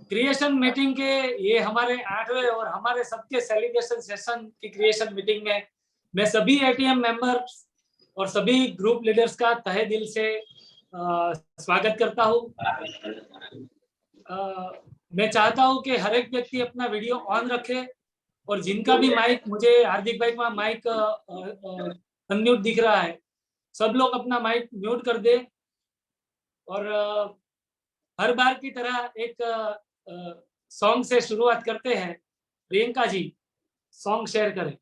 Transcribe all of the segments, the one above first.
Creation meeting के ये हमारे 8वें और हमारे सबके सेलिब्रेशन सेशन की क्रिएशन मीटिंग में मैं सभी एटीएम मेंबर्स और सभी ग्रुप लीडर्स का तहे दिल से स्वागत करता हूँ। मैं चाहता हूँ कि हर एक व्यक्ति अपना वीडियो ऑन रखे और जिनका भी माइक, मुझे हार्दिक भाई का माइक अनम्यूट दिख रहा है, सब लोग अपना माइक म्यूट कर दे और हर बार की तरह एक सॉन्ग से शुरुआत करते हैं। प्रियंका जी सॉन्ग शेयर करें।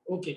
ओके।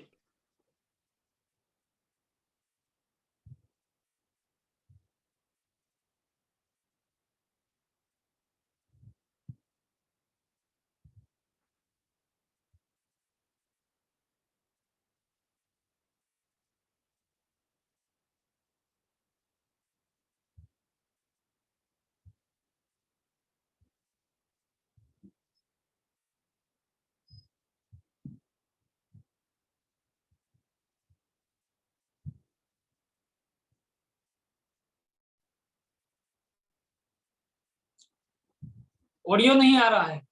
ऑडियो नहीं आ रहा है।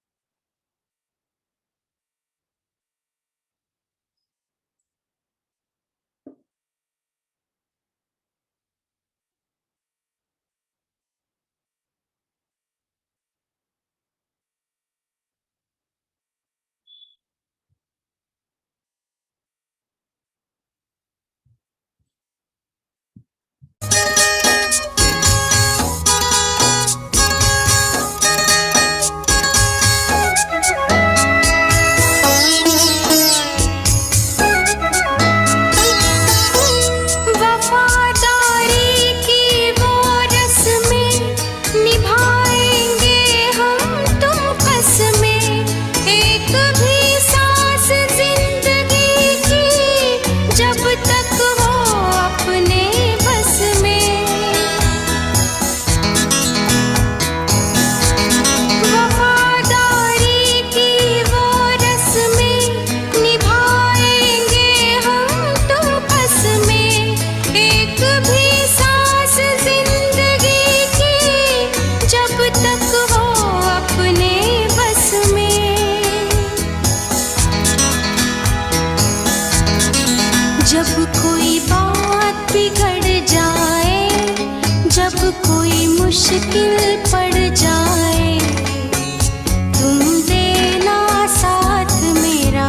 मुश्किल पड़ जाए, तुम देना साथ मेरा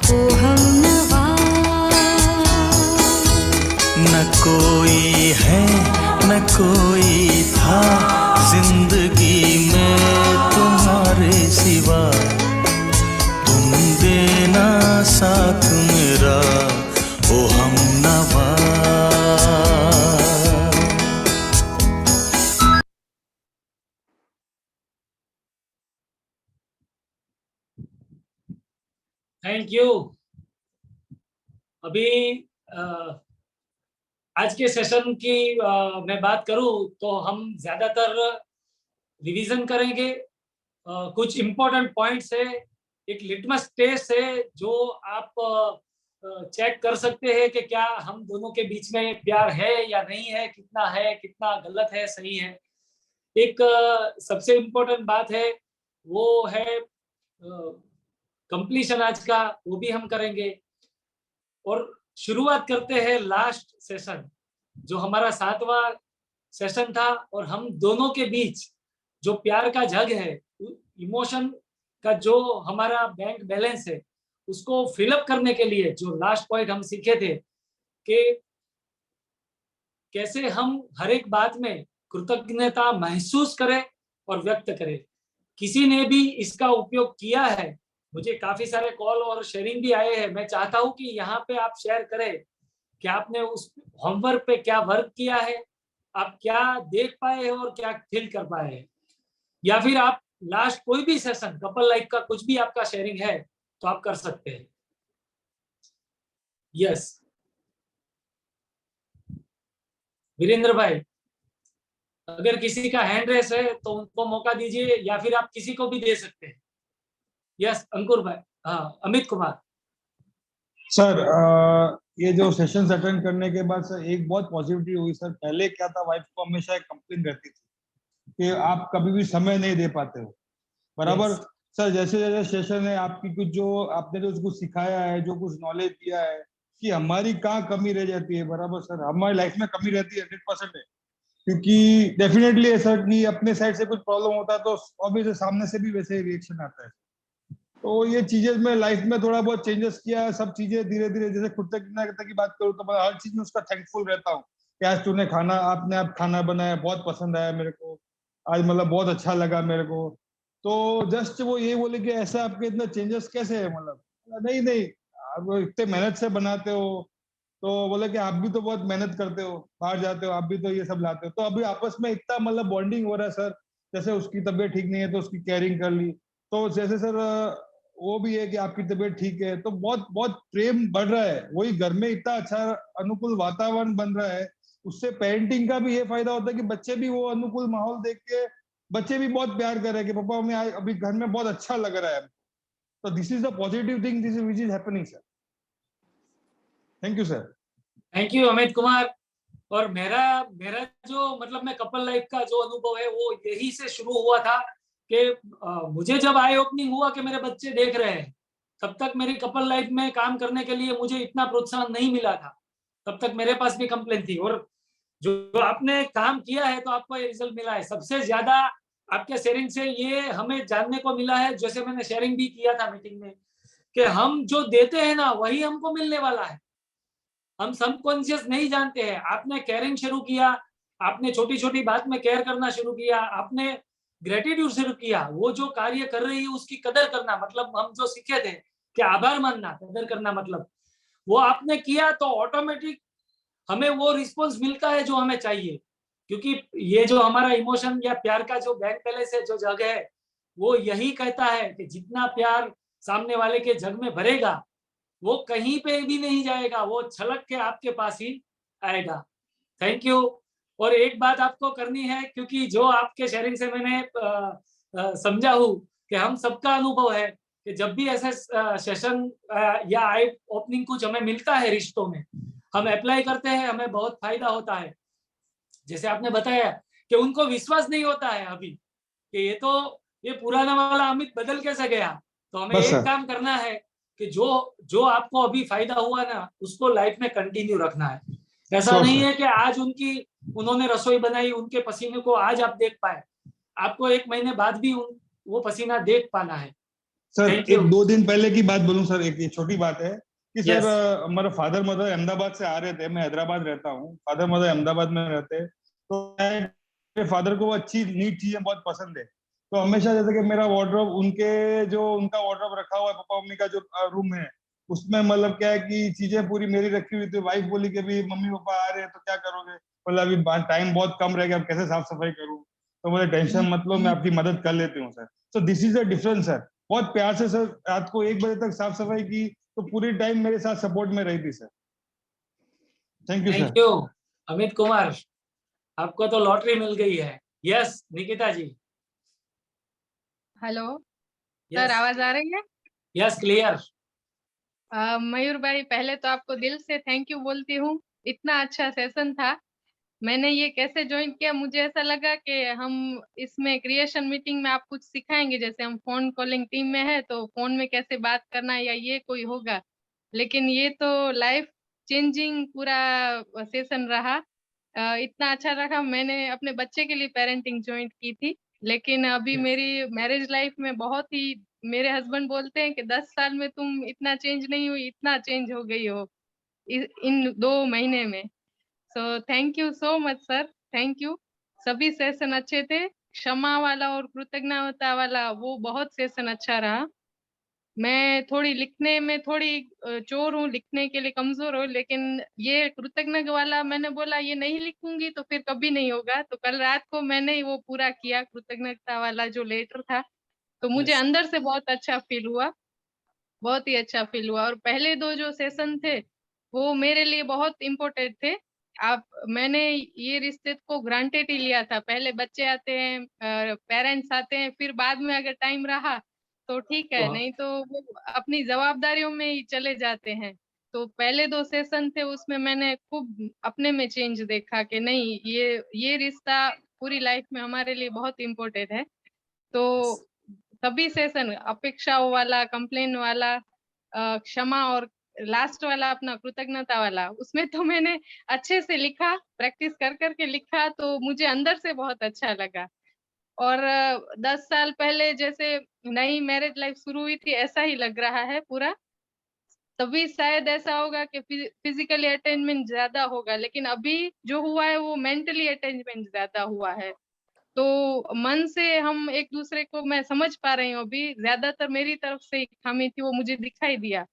ओ हमनवा। न कोई है न कोई था जिंदगी में तुम्हारे सिवा, तुम देना साथ मेरा ओ हमनवा। Thank you. अभी आज के सेशन की मैं बात करूं तो हम ज्यादातर रिवीजन करेंगे। कुछ इम्पोर्टेंट पॉइंट्स है, एक लिटमस टेस्ट है जो आप चेक कर सकते हैं कि क्या हम दोनों के बीच में प्यार है या नहीं है, कितना गलत है, सही है। एक सबसे इम्पोर्टेंट बात है वो है कंप्लीशन आज का, वो भी हम करेंगे। और शुरुआत करते हैं लास्ट सेशन जो हमारा 7वां सेशन था, और हम दोनों के बीच जो प्यार का जग है, इमोशन का जो हमारा बैंक बैलेंस है, उसको फिलअप करने के लिए जो लास्ट पॉइंट हम सीखे थे कि कैसे हम हर एक बात में कृतज्ञता महसूस करें और व्यक्त करें। किसी ने भी इसका उपयोग किया है, मुझे काफी सारे कॉल और शेयरिंग भी आए हैं। मैं चाहता हूं कि यहाँ पे आप शेयर करें कि आपने उस होमवर्क पे क्या वर्क किया है, आप क्या देख पाए हैं और क्या फील कर पाए हैं, या फिर आप लास्ट कोई भी सेशन कपल लाइफ का कुछ भी आपका शेयरिंग है तो आप कर सकते हैं। यस वीरेंद्र भाई, अगर किसी का हैंड रेस है तो उनको मौका दीजिए, या फिर आप किसी को भी दे सकते हैं। यस अंकुर भाई, हाँ अमित कुमार। सर ये जो सेशंस अटेंड करने के बाद सर एक बहुत पॉजिटिविटी हुई सर। पहले क्या था, वाइफ को हमेशा एक कंप्लेन रहती थी कि आप कभी भी समय नहीं दे पाते हो, बराबर। Yes. सर जैसे जैसे सेशन है, आपकी कुछ जो आपने जो कुछ सिखाया है, जो कुछ नॉलेज दिया है कि हमारी कहाँ कमी रह जाती है, बराबर सर, हमारी लाइफ में कमी रहती है 100% है। क्योंकि डेफिनेटली है सर कि अपने साइड से कुछ प्रॉब्लम होता है तो ऑब्वियसली सामने से भी वैसे ही रिएक्शन आता है। तो ये चीजें मैं लाइफ में थोड़ा बहुत चेंजेस किया है, सब चीजें धीरे धीरे। जैसे कृतज्ञता की बात करूँ तो मैं हर चीज में उसका थैंकफुल रहता हूँ कि आज तूने खाना, आपने आप खाना बनाया, बहुत पसंद आया मेरे को, आज मतलब बहुत अच्छा लगा मेरे को। तो जस्ट वो ये बोले कि ऐसा आपके इतना चेंजेस कैसे है, मतलब नहीं नहीं, आप इतने मेहनत से बनाते हो। तो बोले कि आप भी तो बहुत मेहनत करते हो, बाहर जाते हो, आप भी तो ये सब लाते हो। तो अभी आपस में इतना मतलब बॉन्डिंग हो रहा है सर। जैसे उसकी तबीयत ठीक नहीं है तो उसकी केयरिंग कर ली, तो जैसे सर वो भी है कि आपकी तबीयत ठीक है, तो बहुत बहुत प्रेम बढ़ रहा है। वही घर में इतना अच्छा अनुकूल वातावरण बन रहा है, उससे पेरेंटिंग का भी ये फायदा होता है कि बच्चे भी वो अनुकूल माहौल देख के बच्चे भी बहुत प्यार कर रहे हैं कि पापा हमें अभी घर में बहुत अच्छा लग रहा है। तो this is the positive thing this which is happening sir. Thank you sir. Thank you Amit Kumar. और मेरा मेरा जो मतलब मैं कपल लाइफ का जो अनुभव है वो यही से शुरू हुआ था कि मुझे जब आई ओपनिंग हुआ कि मेरे बच्चे देख रहे हैं, तब तक मेरी कपल लाइफ में काम करने के लिए मुझे इतना प्रोत्साहन नहीं मिला था। तब तक मेरे पास भी कंप्लेन थी, और जो आपने काम किया है तो आपको ये रिजल्ट मिला है। सबसे ज्यादा आपके शेयरिंग से ये हमें जानने को मिला है, जैसे मैंने शेयरिंग भी किया था मीटिंग में, कि हम जो देते हैं ना वही हमको मिलने वाला है। हम सबकॉन्शियस नहीं जानते हैं। आपने केयरिंग शुरू किया, आपने छोटी छोटी बात में केयर करना शुरू किया, आपने ग्रेटिट्यूड शुरू किया। वो जो कार्य कर रही है उसकी कदर करना, मतलब हम जो सीखे थे कि आभार मानना, कदर करना, मतलब वो आपने किया तो ऑटोमेटिक हमें वो रिस्पॉन्स मिलता है जो हमें चाहिए। क्योंकि ये जो हमारा इमोशन या प्यार का जो बैंक बैलेंस है, जो जग है, वो यही कहता है कि जितना प्यार सामने वाले के जग में भरेगा वो कहीं पे भी नहीं जाएगा, वो छलक के आपके पास ही आएगा। Thank you. और एक बात आपको करनी है, क्योंकि जो आपके शेयरिंग से मैंने समझा हूँ कि हम सबका अनुभव है कि जब भी ऐसे सेशन या आई ओपनिंग कुछ हमें मिलता है रिश्तों में, हम अप्लाई करते हैं, हमें बहुत फायदा होता है। जैसे आपने बताया कि उनको विश्वास नहीं होता है अभी कि ये पुराना वाला अमित बदल कैसे गया। तो हमें बस एक सर। काम करना है कि जो जो आपको अभी फायदा हुआ ना उसको लाइफ में कंटिन्यू रखना है। ऐसा श्योर नहीं सर। है कि आज उन्होंने रसोई बनाई, उनके पसीने को आज आप देख पाए, आपको 1 महीने बाद भी वो पसीना देख पाना है। Sir thank you. एक 2 दिन पहले की बात बोलूं सर, एक ये छोटी बात है कि सर यस हमारे फादर मदर अहमदाबाद से आ रहे थे। मैं हैदराबाद रहता हूँ, फादर मदर अहमदाबाद में रहते हैं। तो मेरे फादर को वो अच्छी नीट चीजें बहुत पसंद है। तो हमेशा जैसे कि मेरा वार्डरोब, उनका वार्डरोब रखा हुआ है, पापा मम्मी का जो रूम है उसमें, मतलब क्या है कि चीजें पूरी मेरी रखी हुई थी। वाइफ बोली कि अभी मम्मी पापा आ रहे हैं तो क्या करोगे, बोला अभी टाइम बहुत कम रहेगा, अब कैसे साफ सफाई करूँ। तो मुझे टेंशन मतलब मैं आपकी मदद कर लेती हूँ sir. So this is the difference sir. बहुत प्यार से सर रात को 1 बजे तक साफ सफाई की, तो पूरी टाइम मेरे साथ सपोर्ट में रही थी sir. Thank you thank sir. You Amit Kumar, आपको तो लॉटरी मिल गई है। यस निकिता जी। हेलो सर, यस आवाज आ रही है? Yes clear. मयूर भाई, पहले तो आपको दिल से थैंक यू बोलती हूँ। इतना अच्छा सेशन था। मैंने ये कैसे ज्वाइन किया, मुझे ऐसा लगा कि हम इसमें क्रिएशन मीटिंग में आप कुछ सिखाएंगे। जैसे हम फोन कॉलिंग टीम में है तो फोन में कैसे बात करना है या ये कोई होगा, लेकिन ये तो लाइफ चेंजिंग पूरा सेशन रहा। इतना अच्छा रहा। मैंने अपने बच्चे के लिए पेरेंटिंग ज्वाइन की थी, लेकिन अभी मेरी मैरिज लाइफ में बहुत ही, मेरे हस्बैंड बोलते हैं कि 10 साल में तुम इतना चेंज नहीं हुई, इतना चेंज हो गई हो इन 2 महीने में। सो thank you so much sir, thank you. सभी सेशन अच्छे थे। क्षमा वाला और कृतज्ञता वाला वो बहुत सेशन अच्छा रहा। मैं थोड़ी लिखने में थोड़ी चोर हूँ, लिखने के लिए कमजोर हूँ, लेकिन ये कृतज्ञ वाला मैंने बोला ये नहीं लिखूंगी तो फिर कभी नहीं होगा। तो कल रात को मैंने वो पूरा किया, कृतज्ञता वाला जो लेटर था। तो मुझे यस अंदर से बहुत अच्छा फील हुआ। बहुत ही अच्छा फील हुआ। और पहले 2 जो सेशन थे वो मेरे लिए बहुत इम्पोर्टेंट थे। आप मैंने ये रिश्ते को ग्रांटेड ही लिया था। पहले बच्चे आते हैं, पेरेंट्स आते हैं, फिर बाद में अगर टाइम रहा तो ठीक है, तो नहीं तो वो अपनी जवाबदारियों में ही चले जाते हैं। तो पहले 2 सेशन थे उसमें मैंने खूब अपने में चेंज देखा कि नहीं, ये रिश्ता पूरी लाइफ में हमारे लिए बहुत इम्पोर्टेंट है। तो सभी सेशन अपेक्षाओं वाला, कंप्लेन वाला, क्षमा, और लास्ट वाला अपना कृतज्ञता वाला, उसमें तो मैंने अच्छे से लिखा, प्रैक्टिस कर करके लिखा, तो मुझे अंदर से बहुत अच्छा लगा। और 10 साल पहले जैसे नई मैरिज लाइफ शुरू हुई थी ऐसा ही लग रहा है पूरा। तभी शायद ऐसा होगा कि फिजिकली अटैचमेंट ज्यादा होगा, लेकिन अभी जो हुआ है वो मेंटली अटैचमेंट ज्यादा हुआ है। तो मन से हम एक दूसरे को, मैं समझ पा रही हूँ अभी, ज्यादातर मेरी तरफ से ही खामी थी, वो मुझे दिखाई दिया।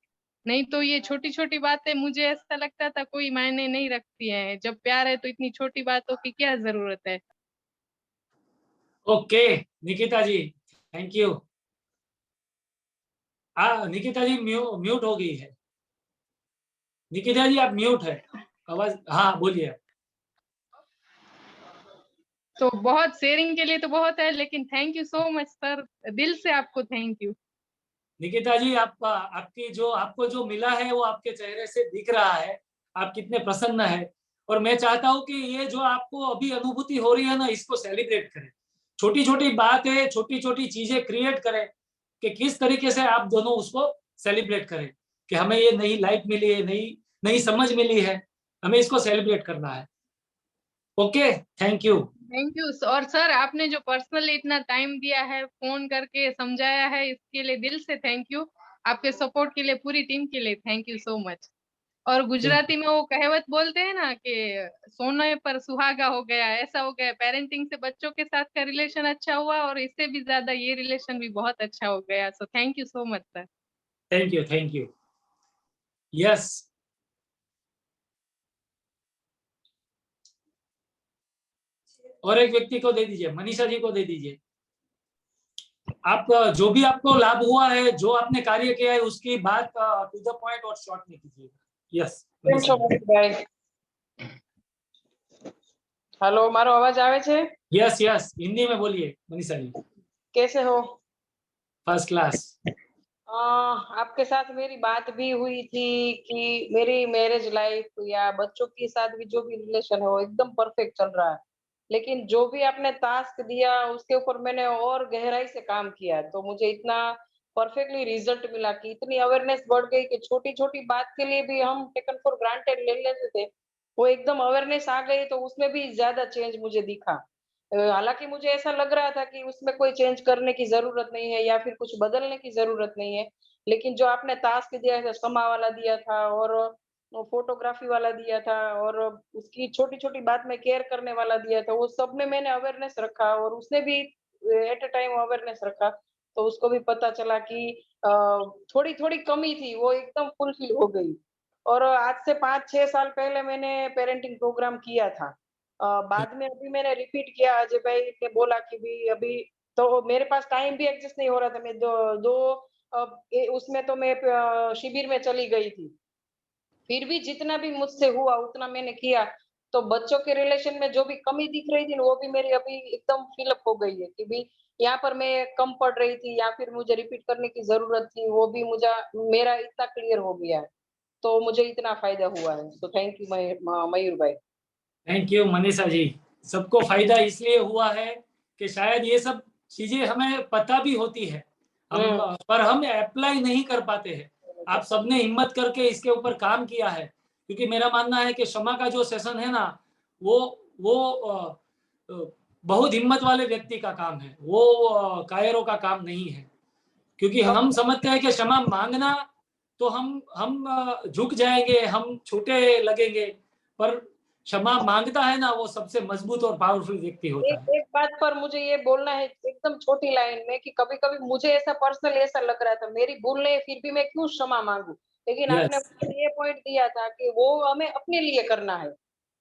नहीं तो ये छोटी छोटी बातें मुझे ऐसा लगता था कोई मायने नहीं रखती हैं, जब प्यार है तो इतनी छोटी बातों की क्या जरूरत है। Okay Nikita ji, thank you. Nikita ji mute हो गई है। निकिता जी आप म्यूट है, आवाज, हाँ बोलिए। तो बहुत शेयरिंग के लिए तो बहुत है, लेकिन thank you so much sir, दिल से आपको थैंक यू। निकिता जी आपकी जो आपको जो मिला है वो आपके चेहरे से दिख रहा है, आप कितने प्रसन्न है। और मैं चाहता हूँ कि ये जो आपको अभी अनुभूति हो रही है ना, इसको सेलिब्रेट करें। छोटी छोटी बात है, छोटी छोटी चीजें क्रिएट करें कि किस तरीके से आप दोनों उसको सेलिब्रेट करें कि हमें ये नई लाइफ मिली है, नई नई समझ मिली है, हमें इसको सेलिब्रेट करना है। Okay, thank you. Thank you. और सर आपने जो पर्सनली इतना टाइम दिया है, फोन करके समझाया है, इसके लिए दिल से थैंक यू। आपके सपोर्ट के लिए, पूरी टीम के लिए थैंक यू सो मच। और गुजराती में वो कहावत बोलते हैं ना कि सोने पर सुहागा हो गया, ऐसा हो गया। पेरेंटिंग से बच्चों के साथ का रिलेशन अच्छा हुआ, और इससे भी ज्यादा ये रिलेशन भी बहुत अच्छा हो गया। सो thank you so much sir. Thank you, thank you. Yes, और एक व्यक्ति को दे दीजिए, मनीषा जी को दे दीजिए। आप जो भी आपको लाभ हुआ है, जो आपने कार्य किया है, उसकी बात टू द पॉइंट और शॉर्ट में कीजिएगा। यस मनीषा जी। ભાઈ हेलो मारो अवाज आवे छे यस यस, हिंदी में बोलिए मनीषा जी। कैसे हो फर्स्ट क्लास। आपके साथ मेरी बात भी हुई थी कि मेरी मैरिज लाइफ या बच्चों के साथ भी जो भी रिलेशन है वो एकदम परफेक्ट चल रहा है, लेकिन जो भी आपने टास्क दिया उसके ऊपर मैंने और गहराई से काम किया, तो मुझे इतना परफेक्टली रिजल्ट मिला कि इतनी अवेयरनेस बढ़ गई कि छोटी छोटी बात के लिए भी हम टेकन फॉर ग्रांटेड ले लेते थे, वो एकदम अवेयरनेस आ गई तो उसमें भी ज्यादा चेंज मुझे दिखा। हालांकि मुझे ऐसा लग रहा था कि उसमें कोई चेंज करने की जरूरत नहीं है या फिर कुछ बदलने की जरूरत नहीं है, लेकिन जो आपने टास्क दिया है, समा वाला दिया था और फोटोग्राफी वाला दिया था और उसकी छोटी छोटी बात में केयर करने वाला दिया था, वो सब में मैंने अवेयरनेस रखा और उसने भी एट अ टाइम अवेयरनेस रखा, तो उसको भी पता चला कि थोड़ी थोड़ी कमी थी वो एकदम फुलफिल हो गई। और आज से 5-6 साल पहले मैंने पेरेंटिंग प्रोग्राम किया था। बाद में अभी मैंने रिपीट किया, अजय भाई ने बोला कि भी अभी तो मेरे पास टाइम भी एडजस्ट नहीं हो रहा था, मैं उसमें तो मैं शिविर में चली गई थी, फिर भी जितना भी मुझसे हुआ उतना मैंने किया, तो बच्चों के रिलेशन में जो भी कमी दिख रही थी वो भी मेरी अभी एकदम फिलअप हो गई है कि भी यहाँ पर मैं कम पढ़ रही थी या फिर मुझे रिपीट करने की जरूरत थी, वो भी मुझे मेरा इतना क्लियर हो गया है, तो मुझे इतना फायदा हुआ है। तो थैंक यू मयूर भाई। Thank you Manisha ji. सबको फायदा इसलिए हुआ है कि शायद ये सब चीजें हमें पता भी होती है, हम पर हम अप्लाई नहीं कर पाते हैं। आप सबने हिम्मत करके इसके ऊपर काम किया है, क्योंकि मेरा मानना है कि क्षमा का जो सेशन है ना, वो बहुत हिम्मत वाले व्यक्ति का काम है, वो कायरों का काम नहीं है। क्योंकि हम समझते हैं कि क्षमा मांगना तो हम झुक जाएंगे, हम छोटे लगेंगे, पर क्षमा मांगता है ना, वो सबसे मजबूत और पावरफुल व्यक्ति होता एक है। एक बात पर मुझे ये बोलना है एकदम छोटी लाइन में कि कभी-कभी मुझे ऐसा पर्सनली ऐसा लग रहा था, मेरी भूल नहीं फिर भी मैं क्यों क्षमा मांगू? लेकिन आपने यस, मुझे ये पॉइंट दिया था कि वो हमें अपने लिए करना है।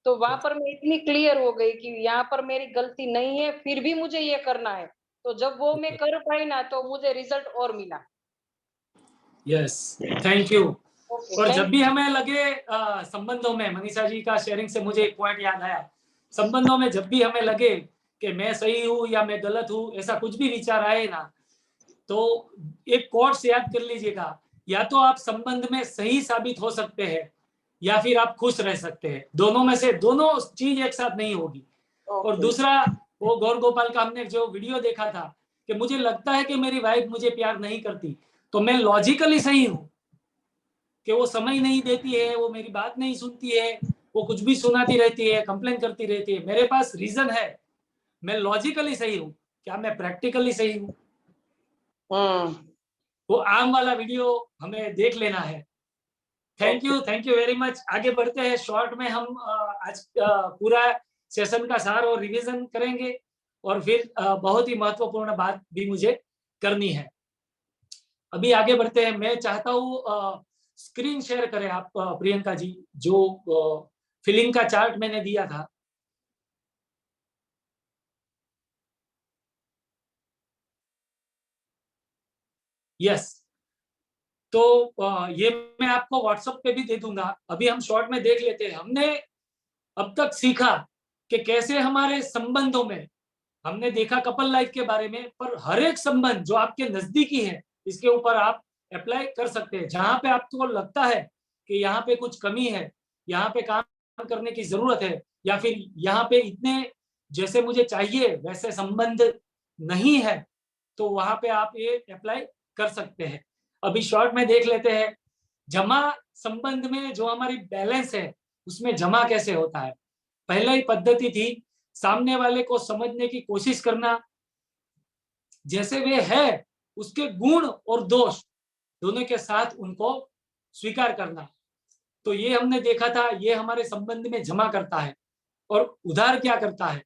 तो वहाँ पर मैं इतनी क्लियर हो गई कि यहाँ पर मेरी गलती नहीं है, फिर भी मुझे ये करना है। तो जब वो मैं कर पाई ना तो मुझे रिजल्ट और मिला। Yes, thank you. ओके, और जब थैंक भी हमें लगे संबंधों में, मनीषा जी का शेयरिंग से मुझे एक पॉइंट याद आया, संबंधों में जब भी हमें लगे कि मैं सही हूँ या मैं गलत हूँ, ऐसा कुछ भी विचार आए ना, तो एक कोट्स याद कर लीजिएगा, या तो आप संबंध में सही साबित हो सकते हैं या फिर आप खुश रह सकते हैं, दोनों में से दोनों चीज एक साथ नहीं होगी। और ओके, दूसरा, वो गौर गोपाल का हमने जो वीडियो देखा था कि मुझे लगता है कि मेरी वाइफ मुझे प्यार नहीं करती, तो मैं लॉजिकली सही हूँ कि वो समय नहीं देती है, वो मेरी बात नहीं सुनती है, वो कुछ भी सुनाती रहती है, कंप्लेन करती रहती है, मेरे पास रीजन है, मैं लॉजिकली सही हूँ, क्या मैं प्रैक्टिकली सही हूँ? वो आम वाला वीडियो हमें देख लेना है। Thank you very much. आगे बढ़ते हैं, शॉर्ट में हम आज पूरा सेशन का सार और रिवीजन करेंगे, और फिर बहुत ही महत्वपूर्ण बात भी मुझे करनी है। अभी आगे बढ़ते हैं, मैं चाहता हूँ स्क्रीन शेयर करें आप प्रियंका जी, जो फिलिंग का चार्ट मैंने दिया था। यस, तो ये मैं आपको व्हाट्सएप पे भी दे दूंगा। अभी हम शॉर्ट में देख लेते हैं। हमने अब तक सीखा कि कैसे हमारे संबंधों में, हमने देखा कपल लाइफ के बारे में, पर हर एक संबंध जो आपके नजदीकी है, इसके ऊपर आप अप्लाई कर सकते हैं। जहां पे आपको लगता है कि यहाँ पे कुछ कमी है, यहाँ पे काम करने की जरूरत है, या फिर यहाँ पे इतने जैसे मुझे चाहिए वैसे संबंध नहीं है, तो वहां पे आप ये अप्लाई कर सकते हैं। अभी शॉर्ट में देख लेते हैं, जमा संबंध में जो हमारी बैलेंस है, उसमें जमा कैसे होता है। पहला ही पद्धति थी सामने वाले को समझने की कोशिश करना, जैसे वे है उसके गुण और दोष दोनों के साथ उनको स्वीकार करना। तो ये हमने देखा था, ये हमारे संबंध में जमा करता है। और उधार क्या करता है,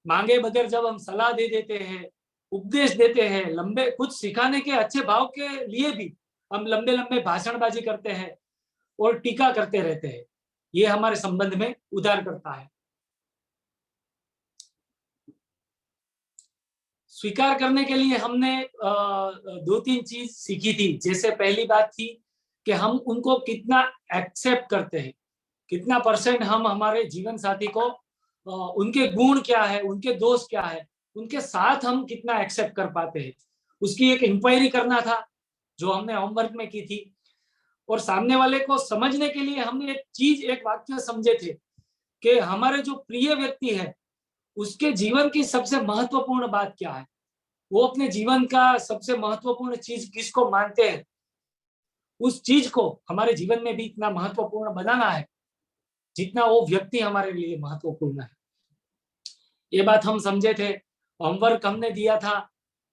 मांगे बगैर जब हम सलाह दे देते हैं, उपदेश देते हैं, लंबे कुछ सिखाने के अच्छे भाव के लिए भी हम लंबे लंबे भाषणबाजी करते हैं और टीका करते रहते हैं, ये हमारे संबंध में उधार करता है। स्वीकार करने के लिए हमने दो तीन चीज सीखी थी। जैसे पहली बात थी कि हम उनको कितना एक्सेप्ट करते हैं, कितना परसेंट हम हमारे जीवन साथी को उनके गुण क्या है, उनके दोष क्या है, उनके साथ हम कितना एक्सेप्ट कर पाते हैं, उसकी एक इंक्वायरी करना था, जो हमने होमवर्क में की थी। और सामने वाले को समझने के लिए हमने एक चीज, एक वाक्य समझे थे कि हमारे जो प्रिय व्यक्ति है, उसके जीवन की सबसे महत्वपूर्ण बात क्या है, वो अपने जीवन का सबसे महत्वपूर्ण चीज किसको मानते हैं, उस चीज को हमारे जीवन में भी इतना महत्वपूर्ण बनाना है जितना वो व्यक्ति हमारे लिए महत्वपूर्ण है। ये बात हम समझे थे। होमवर्क हमने दिया था,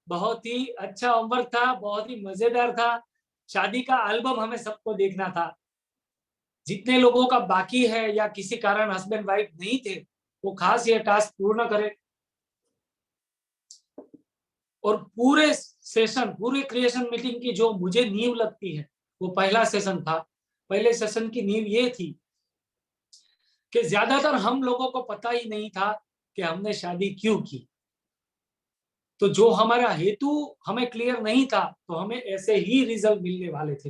बहुत ही अच्छा होमवर्क था, बहुत ही मजेदार था। शादी का एल्बम हमें सबको देखना था। जितने लोगों का बाकी है या किसी कारण हस्बैंड वाइफ नहीं थे, वो खास ये टास्क पूर्ण करें। और पूरे सेशन, पूरे क्रिएशन मीटिंग की जो मुझे नींव लगती है, वो पहला सेशन था। पहले सेशन की नींव ये थी कि ज्यादातर हम लोगों को पता ही नहीं था कि हमने शादी क्यों की। तो जो हमारा हेतु हमें क्लियर नहीं था, तो हमें ऐसे ही रिजल्ट मिलने वाले थे।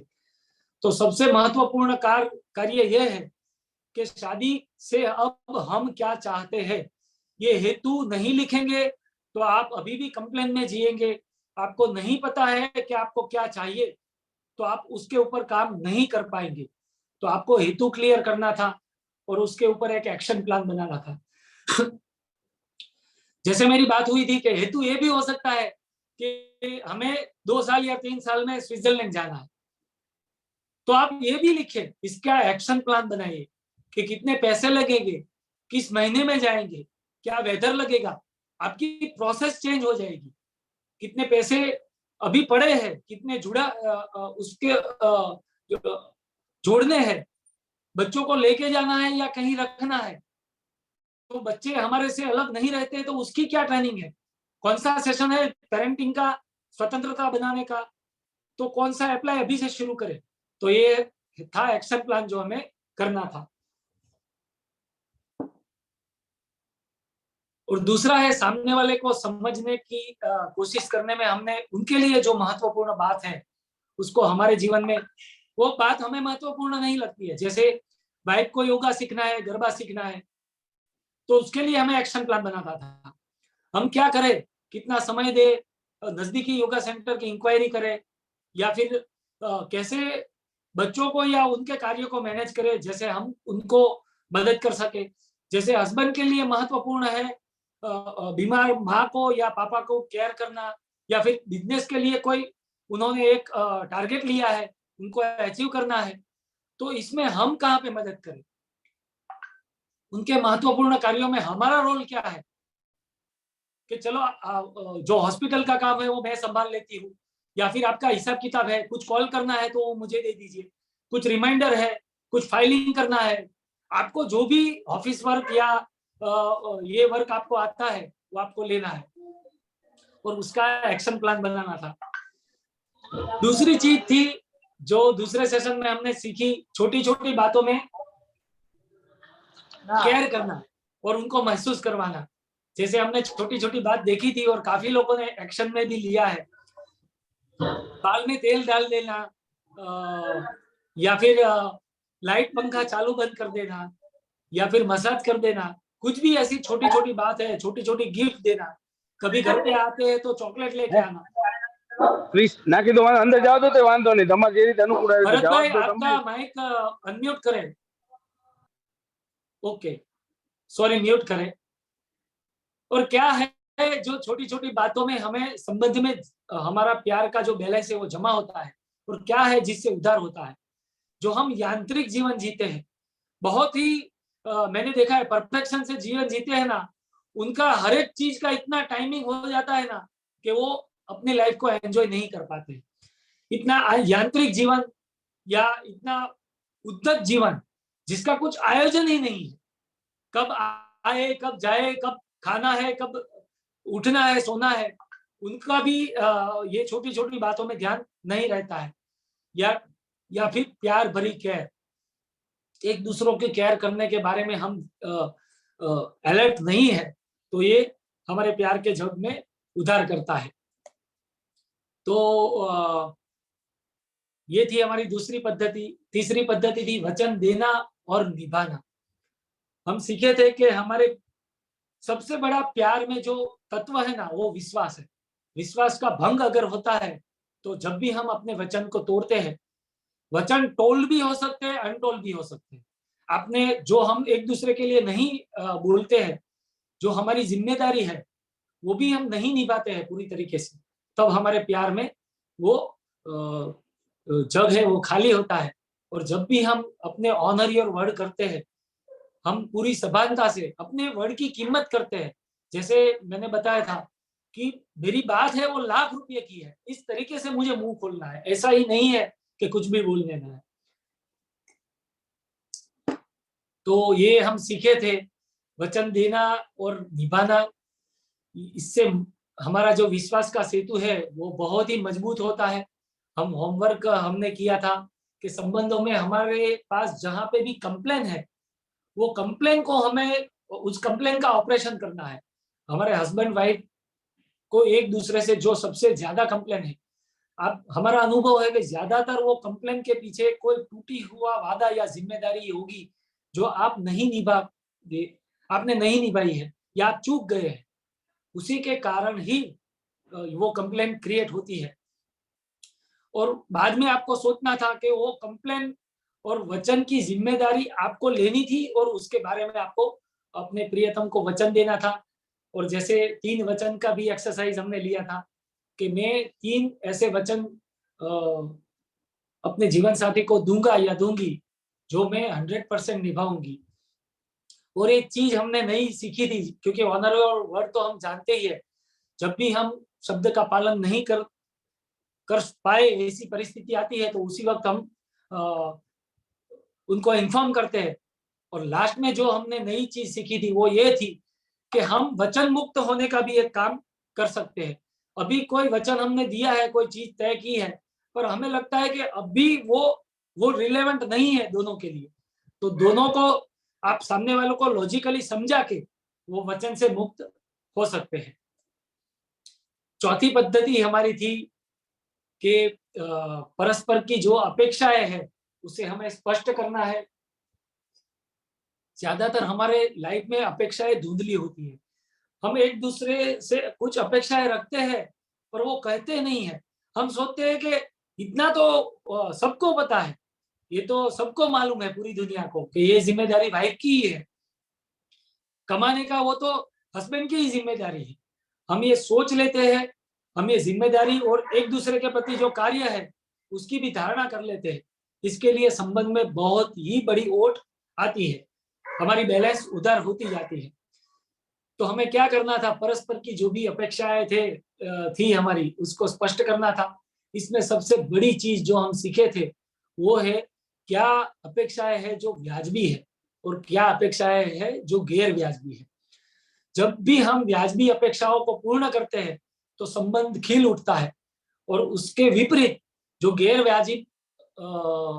तो सबसे महत्वपूर्ण कार्य यह है कि शादी से अब हम क्या चाहते हैं, ये हेतु नहीं लिखेंगे तो आप अभी भी कंप्लेन में जिएंगे। आपको नहीं पता है कि आपको क्या चाहिए, तो आप उसके ऊपर काम नहीं कर पाएंगे। तो आपको हेतु क्लियर करना था और उसके ऊपर एक एक्शन प्लान बनाना था। जैसे मेरी बात हुई थी कि हेतु ये भी हो सकता है कि हमें 2 साल या 3 साल में स्विट्जरलैंड जाना है, तो आप ये भी लिखें, इसका एक्शन प्लान बनाइए कि कितने पैसे लगेंगे, किस महीने में जाएंगे, क्या वेदर लगेगा। आपकी प्रोसेस चेंज हो जाएगी। कितने पैसे अभी पड़े हैं, कितने उसके जोड़ने हैं, बच्चों को लेके जाना है या कहीं रखना है, तो बच्चे हमारे से अलग नहीं रहते, तो उसकी क्या ट्रेनिंग है, कौन सा सेशन है पेरेंटिंग का, स्वतंत्रता बनाने का, तो कौन सा अप्लाई अभी से शुरू करें। तो ये था एक्शन प्लान जो हमें करना था। और दूसरा है सामने वाले को समझने की कोशिश करने में हमने उनके लिए जो महत्वपूर्ण बात है उसको हमारे जीवन में वो बात हमें महत्वपूर्ण नहीं लगती है। जैसे वाइफ को योगा सीखना है, गरबा सीखना है, तो उसके लिए हमें एक्शन प्लान बनाना था। हम क्या करें, कितना समय दे, नजदीकी योगा सेंटर की इंक्वायरी करें, या फिर कैसे बच्चों को या उनके कार्यों को मैनेज करें, जैसे हम उनको मदद कर सके। जैसे हस्बैंड के लिए महत्वपूर्ण है बीमार माँ को या पापा को केयर करना, या फिर बिजनेस के लिए कोई उन्होंने एक टारगेट लिया है, उनको अचीव करना है, तो इसमें हम कहाँ पे मदद करें, उनके महत्वपूर्ण कार्यों में हमारा रोल क्या है। कि चलो जो हॉस्पिटल का काम है वो मैं संभाल लेती हूँ, या फिर आपका हिसाब किताब है, कुछ कॉल करना है तो वो मुझे दे दीजिए, कुछ रिमाइंडर है, कुछ फाइलिंग करना है, आपको जो भी ऑफिस वर्क या ये वर्क आपको आता है वो आपको लेना है और उसका एक्शन प्लान बनाना था। दूसरी चीज थी जो दूसरे सेशन में हमने सीखी, छोटी छोटी बातों में केयर करना और उनको महसूस करवाना। जैसे हमने छोटी छोटी बात देखी थी और काफी लोगों ने एक्शन में भी लिया है। बाल में तेल डाल देना, या फिर लाइट पंखा चालू बंद कर देना, या फिर मसाज कर देना, कुछ भी ऐसी छोटी छोटी बात है, छोटी छोटी गिफ्ट देना। कभी घर पे आते हैं तो चॉकलेट लेके आना। प्लीज नाखी दो अंदर जाओ तो वांधो नहीं, તમારે જે રીતે અનુકૂળ આવે भरत જવાબ भाई દો आपका તમે। माइक अनम्यूट करें। ओके, सॉरी, म्यूट करें। और क्या है जो छोटी छोटी बातों में हमें संबंध में हमारा प्यार का जो बैलेंस है वो जमा होता है, और क्या है जिससे उधार होता है। जो हम यांत्रिक जीवन जीते हैं, बहुत ही मैंने देखा है परफेक्शन से जीवन जीते हैं ना, उनका हर एक चीज का इतना टाइमिंग हो जाता है ना कि वो अपनी लाइफ को एंजॉय नहीं कर पाते। इतना यांत्रिक जीवन या इतना उद्दत जीवन जिसका कुछ आयोजन ही नहीं है, कब आए, कब जाए, कब खाना है, कब उठना है, सोना है, उनका भी ये छोटी छोटी बातों में ध्यान नहीं रहता है। या फिर प्यार भरी केयर, एक दूसरों के केयर करने के बारे में हम अलर्ट नहीं है, तो ये हमारे प्यार के जग में उधार करता है। तो ये थी हमारी दूसरी पद्धति। तीसरी पद्धति थी वचन देना और निभाना। हम सीखे थे कि हमारे सबसे बड़ा प्यार में जो तत्व है ना, वो विश्वास है। विश्वास का भंग अगर होता है तो जब भी हम अपने वचन को तोड़ते हैं, वचन टोल्ड भी हो सकते हैं, अनटोल्ड भी हो सकते हैं। आपने जो हम एक दूसरे के लिए नहीं बोलते हैं, जो हमारी जिम्मेदारी है, वो भी हम नहीं निभाते हैं पूरी तरीके से, तब हमारे प्यार में वो जग है वो खाली होता है। और जब भी हम अपने ऑनर योर वर्ड करते हैं, हम पूरी सभानता से अपने वर्ड की कीमत करते हैं। जैसे मैंने बताया था कि मेरी बात है वो ₹1,00,000 की है, इस तरीके से मुझे मुंह खोलना है, ऐसा ही नहीं है कि कुछ भी बोल देना है। तो ये हम सीखे थे, वचन देना और निभाना। इससे हमारा जो विश्वास का सेतु है वो बहुत ही मजबूत होता है। हम होमवर्क हमने किया था कि संबंधों में हमारे पास जहां पे भी कंप्लेन है, वो कंप्लेन को हमें उस कंप्लेन का ऑपरेशन करना है। हमारे हस्बैंड वाइफ को एक दूसरे से जो सबसे ज्यादा कंप्लेन है, आप हमारा अनुभव है कि ज्यादातर वो कंप्लेन के पीछे कोई टूटी हुआ वादा या जिम्मेदारी होगी जो आपने नहीं निभाई है या आप चूक गए हैं। उसी के कारण ही वो कंप्लेन क्रिएट होती है। और बाद में आपको सोचना था कि वो कंप्लेन और वचन की जिम्मेदारी आपको लेनी थी और उसके बारे में आपको अपने प्रियतम को वचन देना था। और जैसे 3 वचन का भी एक्सरसाइज हमने लिया था कि मैं 3 ऐसे वचन अपने जीवन साथी को दूंगा या दूंगी जो मैं 100% निभाऊंगी। और एक चीज हमने नई सीखी थी, क्योंकि ऑनर और वर्ड तो हम जानते ही है, जब भी हम शब्द का पालन नहीं कर पाए, ऐसी परिस्थिति आती है, तो उसी वक्त हम उनको इन्फॉर्म करते हैं। और लास्ट में जो हमने नई चीज सीखी थी वो ये थी कि हम वचन मुक्त होने का भी एक काम कर सकते हैं। अभी कोई वचन हमने दिया है, कोई चीज तय की है, पर हमें लगता है कि अभी वो रिलेवेंट नहीं है दोनों के लिए, तो दोनों को आप सामने वालों को लॉजिकली समझा के वो वचन से मुक्त हो सकते हैं। चौथी पद्धति हमारी थी कि परस्पर की जो अपेक्षाएं है उसे हमें स्पष्ट करना है। ज्यादातर हमारे लाइफ में अपेक्षाएं धुंधली होती है। हम एक दूसरे से कुछ अपेक्षाएं रखते हैं पर वो कहते नहीं है। हम सोचते हैं कि इतना तो सबको पता है, ये तो सबको मालूम है पूरी दुनिया को कि ये जिम्मेदारी वाइफ की ही है, कमाने का वो तो हस्बैंड की ही जिम्मेदारी है। हम ये सोच लेते हैं, हम ये जिम्मेदारी और एक दूसरे के प्रति जो कार्य है उसकी भी धारणा कर लेते हैं। इसके लिए संबंध में बहुत ही बड़ी ओट आती है, हमारी बैलेंस उधर होती जाती है। तो हमें क्या करना था, परस्पर की जो भी अपेक्षाएं थी हमारी, उसको स्पष्ट करना था। इसमें सबसे बड़ी चीज जो हम सीखे थे वो है क्या अपेक्षाएं है जो व्याजबी है और क्या अपेक्षाएं है जो गैर व्याजबी है। जब भी हम व्याजबी अपेक्षाओं को पूर्ण करते हैं तो संबंध खिल उठता है, और उसके विपरीत जो गैर व्याजिब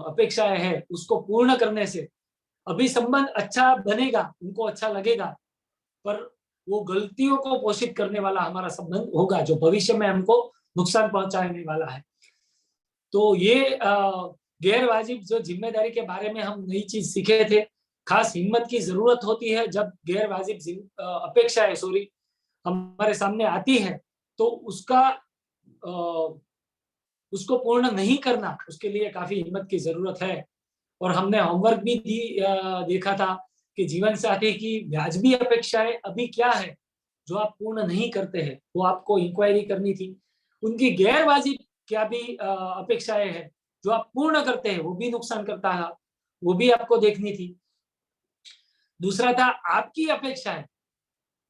अपेक्षाएं है उसको पूर्ण करने से अभी संबंध अच्छा बनेगा, उनको अच्छा लगेगा, पर वो गलतियों को पोषित करने वाला हमारा संबंध होगा जो भविष्य में हमको नुकसान पहुंचाने वाला है। तो ये गैर वाजिब जो जिम्मेदारी के बारे में हम नई चीज सीखे थे। खास हिम्मत की जरूरत होती है जब गैर वाजिब अपेक्षाएं हमारे सामने आती है, तो उसको पूर्ण नहीं करना, उसके लिए काफी हिम्मत की जरूरत है। और हमने होमवर्क भी देखा था कि जीवन साथी की व्याजबी अपेक्षाएं अभी क्या है जो आप पूर्ण नहीं करते हैं, वो आपको इंक्वायरी करनी थी। उनकी गैर वाजिब क्या भी अपेक्षाएं हैं जो आप पूर्ण करते हैं, वो भी नुकसान करता है, वो भी आपको देखनी थी। दूसरा था आपकी अपेक्षाएं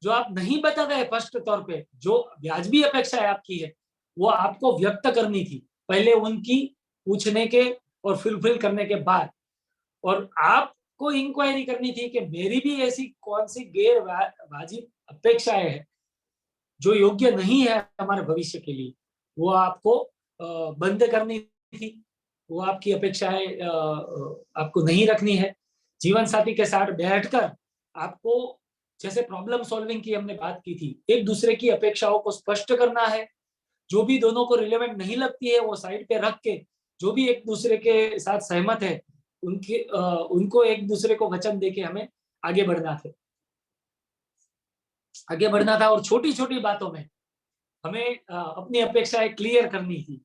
जो आप नहीं बताते हैं स्पष्ट तौर पे, जो व्याजबी अपेक्षाएं आपकी है वो आपको व्यक्त करनी थी, पहले उनकी पूछने के और फुलफिल करने के बाद। और आपको इंक्वायरी करनी थी कि मेरी भी ऐसी कौन सी गैर वाजिब अपेक्षाएं हैं जो योग्य नहीं है हमारे भविष्य के लिए, वो आपको बंद करनी थी। वो आपकी अपेक्षाएं आपको नहीं रखनी है। जीवन साथी के साथ बैठकर आपको, जैसे प्रॉब्लम सॉल्विंग की हमने बात की थी, एक दूसरे की अपेक्षाओं को स्पष्ट करना है। जो भी दोनों को रिलेवेंट नहीं लगती है वो साइड पे रख के, जो भी एक दूसरे के साथ सहमत है उनको एक दूसरे को वचन देके हमें आगे बढ़ना था। और छोटी छोटी बातों में हमें अपनी अपेक्षाएं क्लियर करनी थी।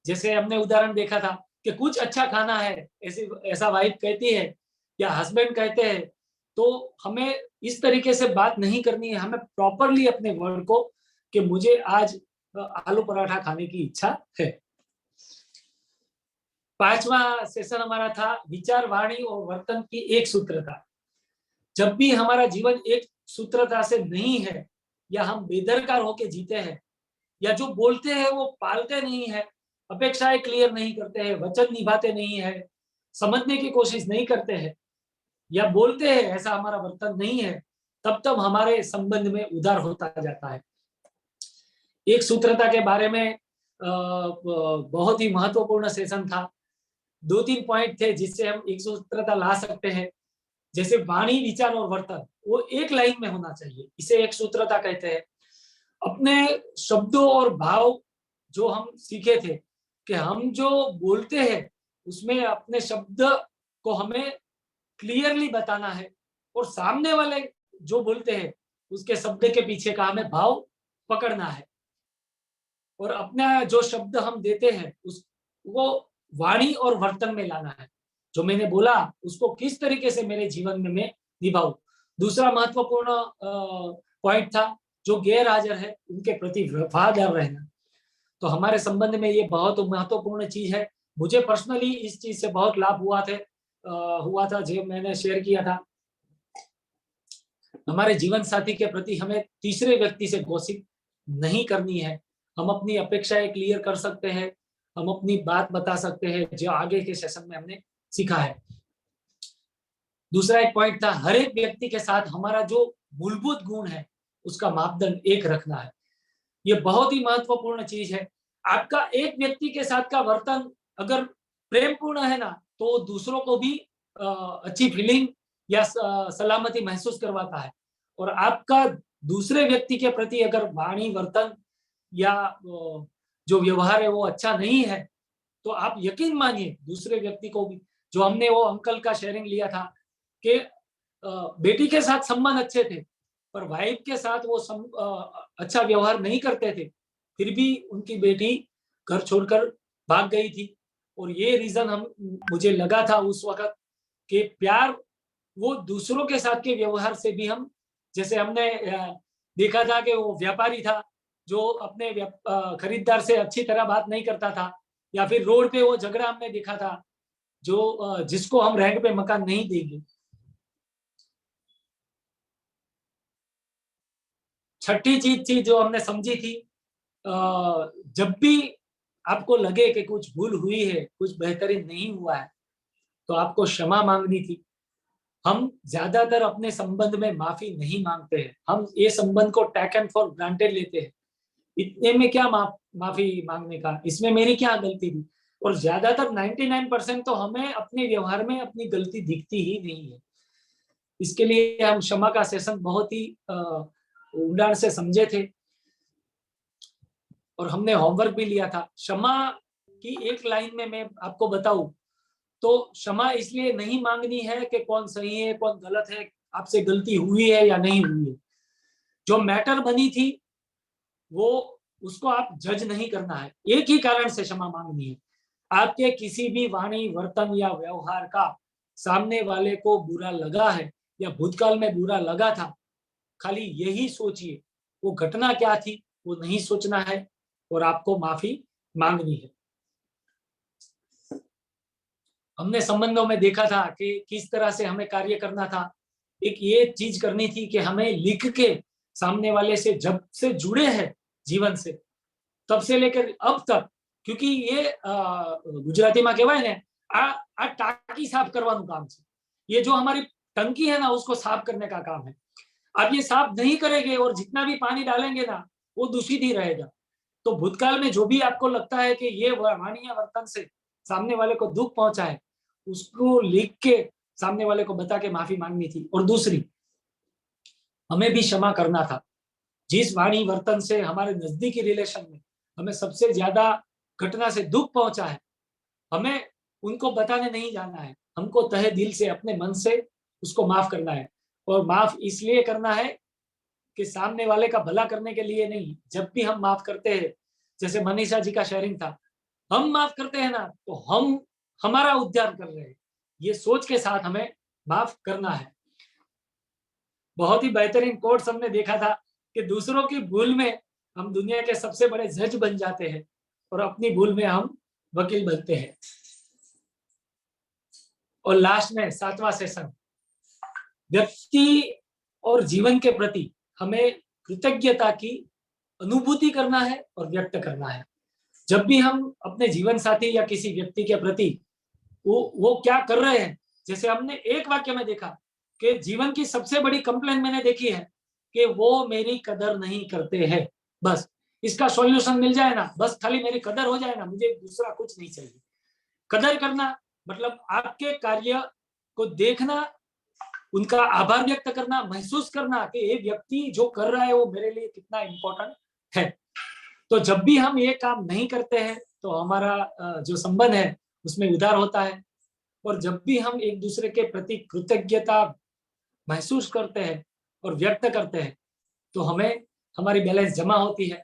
जैसे हमने उदाहरण देखा था कि कुछ अच्छा खाना है, ऐसा वाइफ कहती है या हस्बैंड कहते हैं, तो हमें इस तरीके से बात नहीं करनी है। हमें प्रॉपरली अपने वर्ड को कि मुझे आज आलू पराठा खाने की इच्छा है। 5वां सेशन हमारा था विचार, वाणी और वर्तन की एक सूत्रता। जब भी हमारा जीवन एक सूत्रता से नहीं है, या हम बेदरकार होके जीते हैं, या जो बोलते हैं वो पालते नहीं है, अपेक्षाएं क्लियर नहीं करते हैं, वचन निभाते नहीं है, समझने की कोशिश नहीं करते हैं, या बोलते हैं ऐसा हमारा वर्तन नहीं है, तब हमारे संबंध में उधार होता जाता है। एक सूत्रता के बारे में बहुत ही महत्वपूर्ण सेशन था। 2-3 पॉइंट थे जिससे हम एक सूत्रता ला सकते हैं। जैसे वाणी, विचार और वर्तन, वो एक लाइन में होना चाहिए, इसे एक सूत्रता कहते हैं। अपने शब्दों और भाव जो हम सीखे थे कि हम जो बोलते हैं उसमें अपने शब्द को हमें क्लियरली बताना है, और सामने वाले जो बोलते हैं उसके शब्द के पीछे का हमें भाव पकड़ना है। और अपना जो शब्द हम देते हैं उसको वाणी और वर्तन में लाना है। जो मैंने बोला उसको किस तरीके से मेरे जीवन में मैं निभाऊं। दूसरा महत्वपूर्ण पॉइंट था जो गैर हाजिर है उनके प्रति वफादार रहना। तो हमारे संबंध में ये बहुत महत्वपूर्ण चीज है। मुझे पर्सनली इस चीज से बहुत लाभ हुआ था जो मैंने शेयर किया था। हमारे जीवन साथी के प्रति हमें तीसरे व्यक्ति से गॉसिप नहीं करनी है। हम अपनी अपेक्षाएं क्लियर कर सकते हैं, हम अपनी बात बता सकते हैं, जो आगे के सेशन में हमने सीखा है। दूसरा एक पॉइंट था, हर एक व्यक्ति के साथ हमारा जो मूलभूत गुण है उसका मापदंड एक रखना है। ये बहुत ही महत्वपूर्ण चीज है। आपका एक व्यक्ति के साथ का वर्तन अगर प्रेमपूर्ण है ना, तो दूसरों को भी अच्छी फीलिंग या सलामती महसूस करवाता है। और आपका दूसरे व्यक्ति के प्रति अगर वाणी, वर्तन या जो व्यवहार है वो अच्छा नहीं है, तो आप यकीन मानिए दूसरे व्यक्ति को भी, जो हमने वो अंकल का शेयरिंग लिया था कि बेटी के साथ संबंध अच्छे थे पर वाइफ के साथ वो अच्छा व्यवहार नहीं करते थे, फिर भी उनकी बेटी घर छोड़कर भाग गई थी। और ये रीजन मुझे लगा था उस वक्त कि प्यार वो दूसरों के साथ के व्यवहार से भी हम, जैसे हमने देखा था कि वो व्यापारी था जो अपने खरीदार से अच्छी तरह बात नहीं करता था, या फिर रोड पे वो झगड़ा हमने देखा था जो जिसको हम रेंट पे मकान नहीं देंगे। छठी चीज थी जो हमने समझी थी, जब भी आपको लगे कि कुछ भूल हुई है, कुछ बेहतरीन नहीं हुआ है, तो आपको क्षमा मांगनी थी। हम ज्यादातर अपने संबंध में माफी नहीं मांगते हैं, हम ये संबंध को टेकन फॉर ग्रांटेड लेते हैं। इतने में क्या माफी मांगने का, इसमें मेरी क्या गलती थी। और ज्यादातर 99% तो हमें अपने व्यवहार में अपनी गलती दिखती ही नहीं है। इसके लिए हम क्षमा का सेशन बहुत ही ऊंडाण से समझे थे और हमने होमवर्क भी लिया था। क्षमा की एक लाइन में मैं आपको बताऊं तो क्षमा इसलिए नहीं मांगनी है कि कौन सही है कौन गलत है, आपसे गलती हुई है या नहीं हुई है। जो मैटर बनी थी वो उसको आप जज नहीं करना है, एक ही कारण से क्षमा मांगनी है। आपके किसी भी वाणी वर्तन या व्यवहार का सामने वाले को बुरा लगा है या भूतकाल में बुरा लगा था, खाली यही सोचिए वो घटना क्या थी, वो नहीं सोचना है और आपको माफी मांगनी है। हमने संबंधों में देखा था कि किस तरह से हमें कार्य करना था। एक ये चीज करनी थी कि हमें लिख के सामने वाले से जब से जुड़े हैं जीवन से, तब से लेकर अब तक, क्योंकि ये गुजराती में कहवाय ने आ टाकी साफ करवाનું काम છે। ये जो हमारी टंकी है ना उसको साफ करने का काम है। आप ये साफ नहीं करेंगे और जितना भी पानी डालेंगे ना वो दूषित ही रहेगा। तो भूतकाल में जो भी आपको लगता है कि ये वाणी या वर्तन से सामने वाले को दुख पहुंचा है, उसको लिख के सामने वाले को बता के माफी मांगनी थी। और दूसरी, हमें भी क्षमा करना था। जिस वाणी वर्तन से हमारे नजदीकी रिलेशन में हमें सबसे ज्यादा घटना से दुख पहुंचा है, हमें उनको बताने नहीं जाना है, हमको तहे दिल से अपने मन से उसको माफ करना है। और माफ इसलिए करना है कि सामने वाले का भला करने के लिए नहीं। जब भी हम माफ करते हैं, जैसे मनीषा जी का शेयरिंग था, हम माफ करते हैं ना तो हम हमारा उद्धार कर रहे हैं, ये सोच के साथ हमें माफ करना है। बहुत ही बेहतरीन कोट्स हमने देखा था कि दूसरों की भूल में हम दुनिया के सबसे बड़े जज बन जाते हैं और अपनी भूल में हम वकील बनते हैं। और लास्ट में 7वां सेशन, व्यक्ति और जीवन के प्रति हमें कृतज्ञता की अनुभूति करना है और व्यक्त करना है। जब भी हम अपने जीवन साथी या किसी व्यक्ति के प्रति वो क्या कर रहे हैं, जैसे हमने एक वाक्य में देखा कि जीवन की सबसे बड़ी कंप्लेंट मैंने देखी है कि वो मेरी कदर नहीं करते हैं। बस इसका सॉल्यूशन मिल जाए ना, बस खाली मेरी कदर हो जाए ना, मुझे दूसरा कुछ नहीं चाहिए। कदर करना मतलब आपके कार्य को देखना, उनका आभार व्यक्त करना, महसूस करना कि ये व्यक्ति जो कर रहा है वो मेरे लिए कितना इम्पोर्टेंट है। तो जब भी हम ये काम नहीं करते हैं तो हमारा जो संबंध है उसमें उधार होता है। और जब भी हम एक दूसरे के प्रति कृतज्ञता महसूस करते हैं और व्यक्त करते हैं तो हमें हमारी बैलेंस जमा होती है।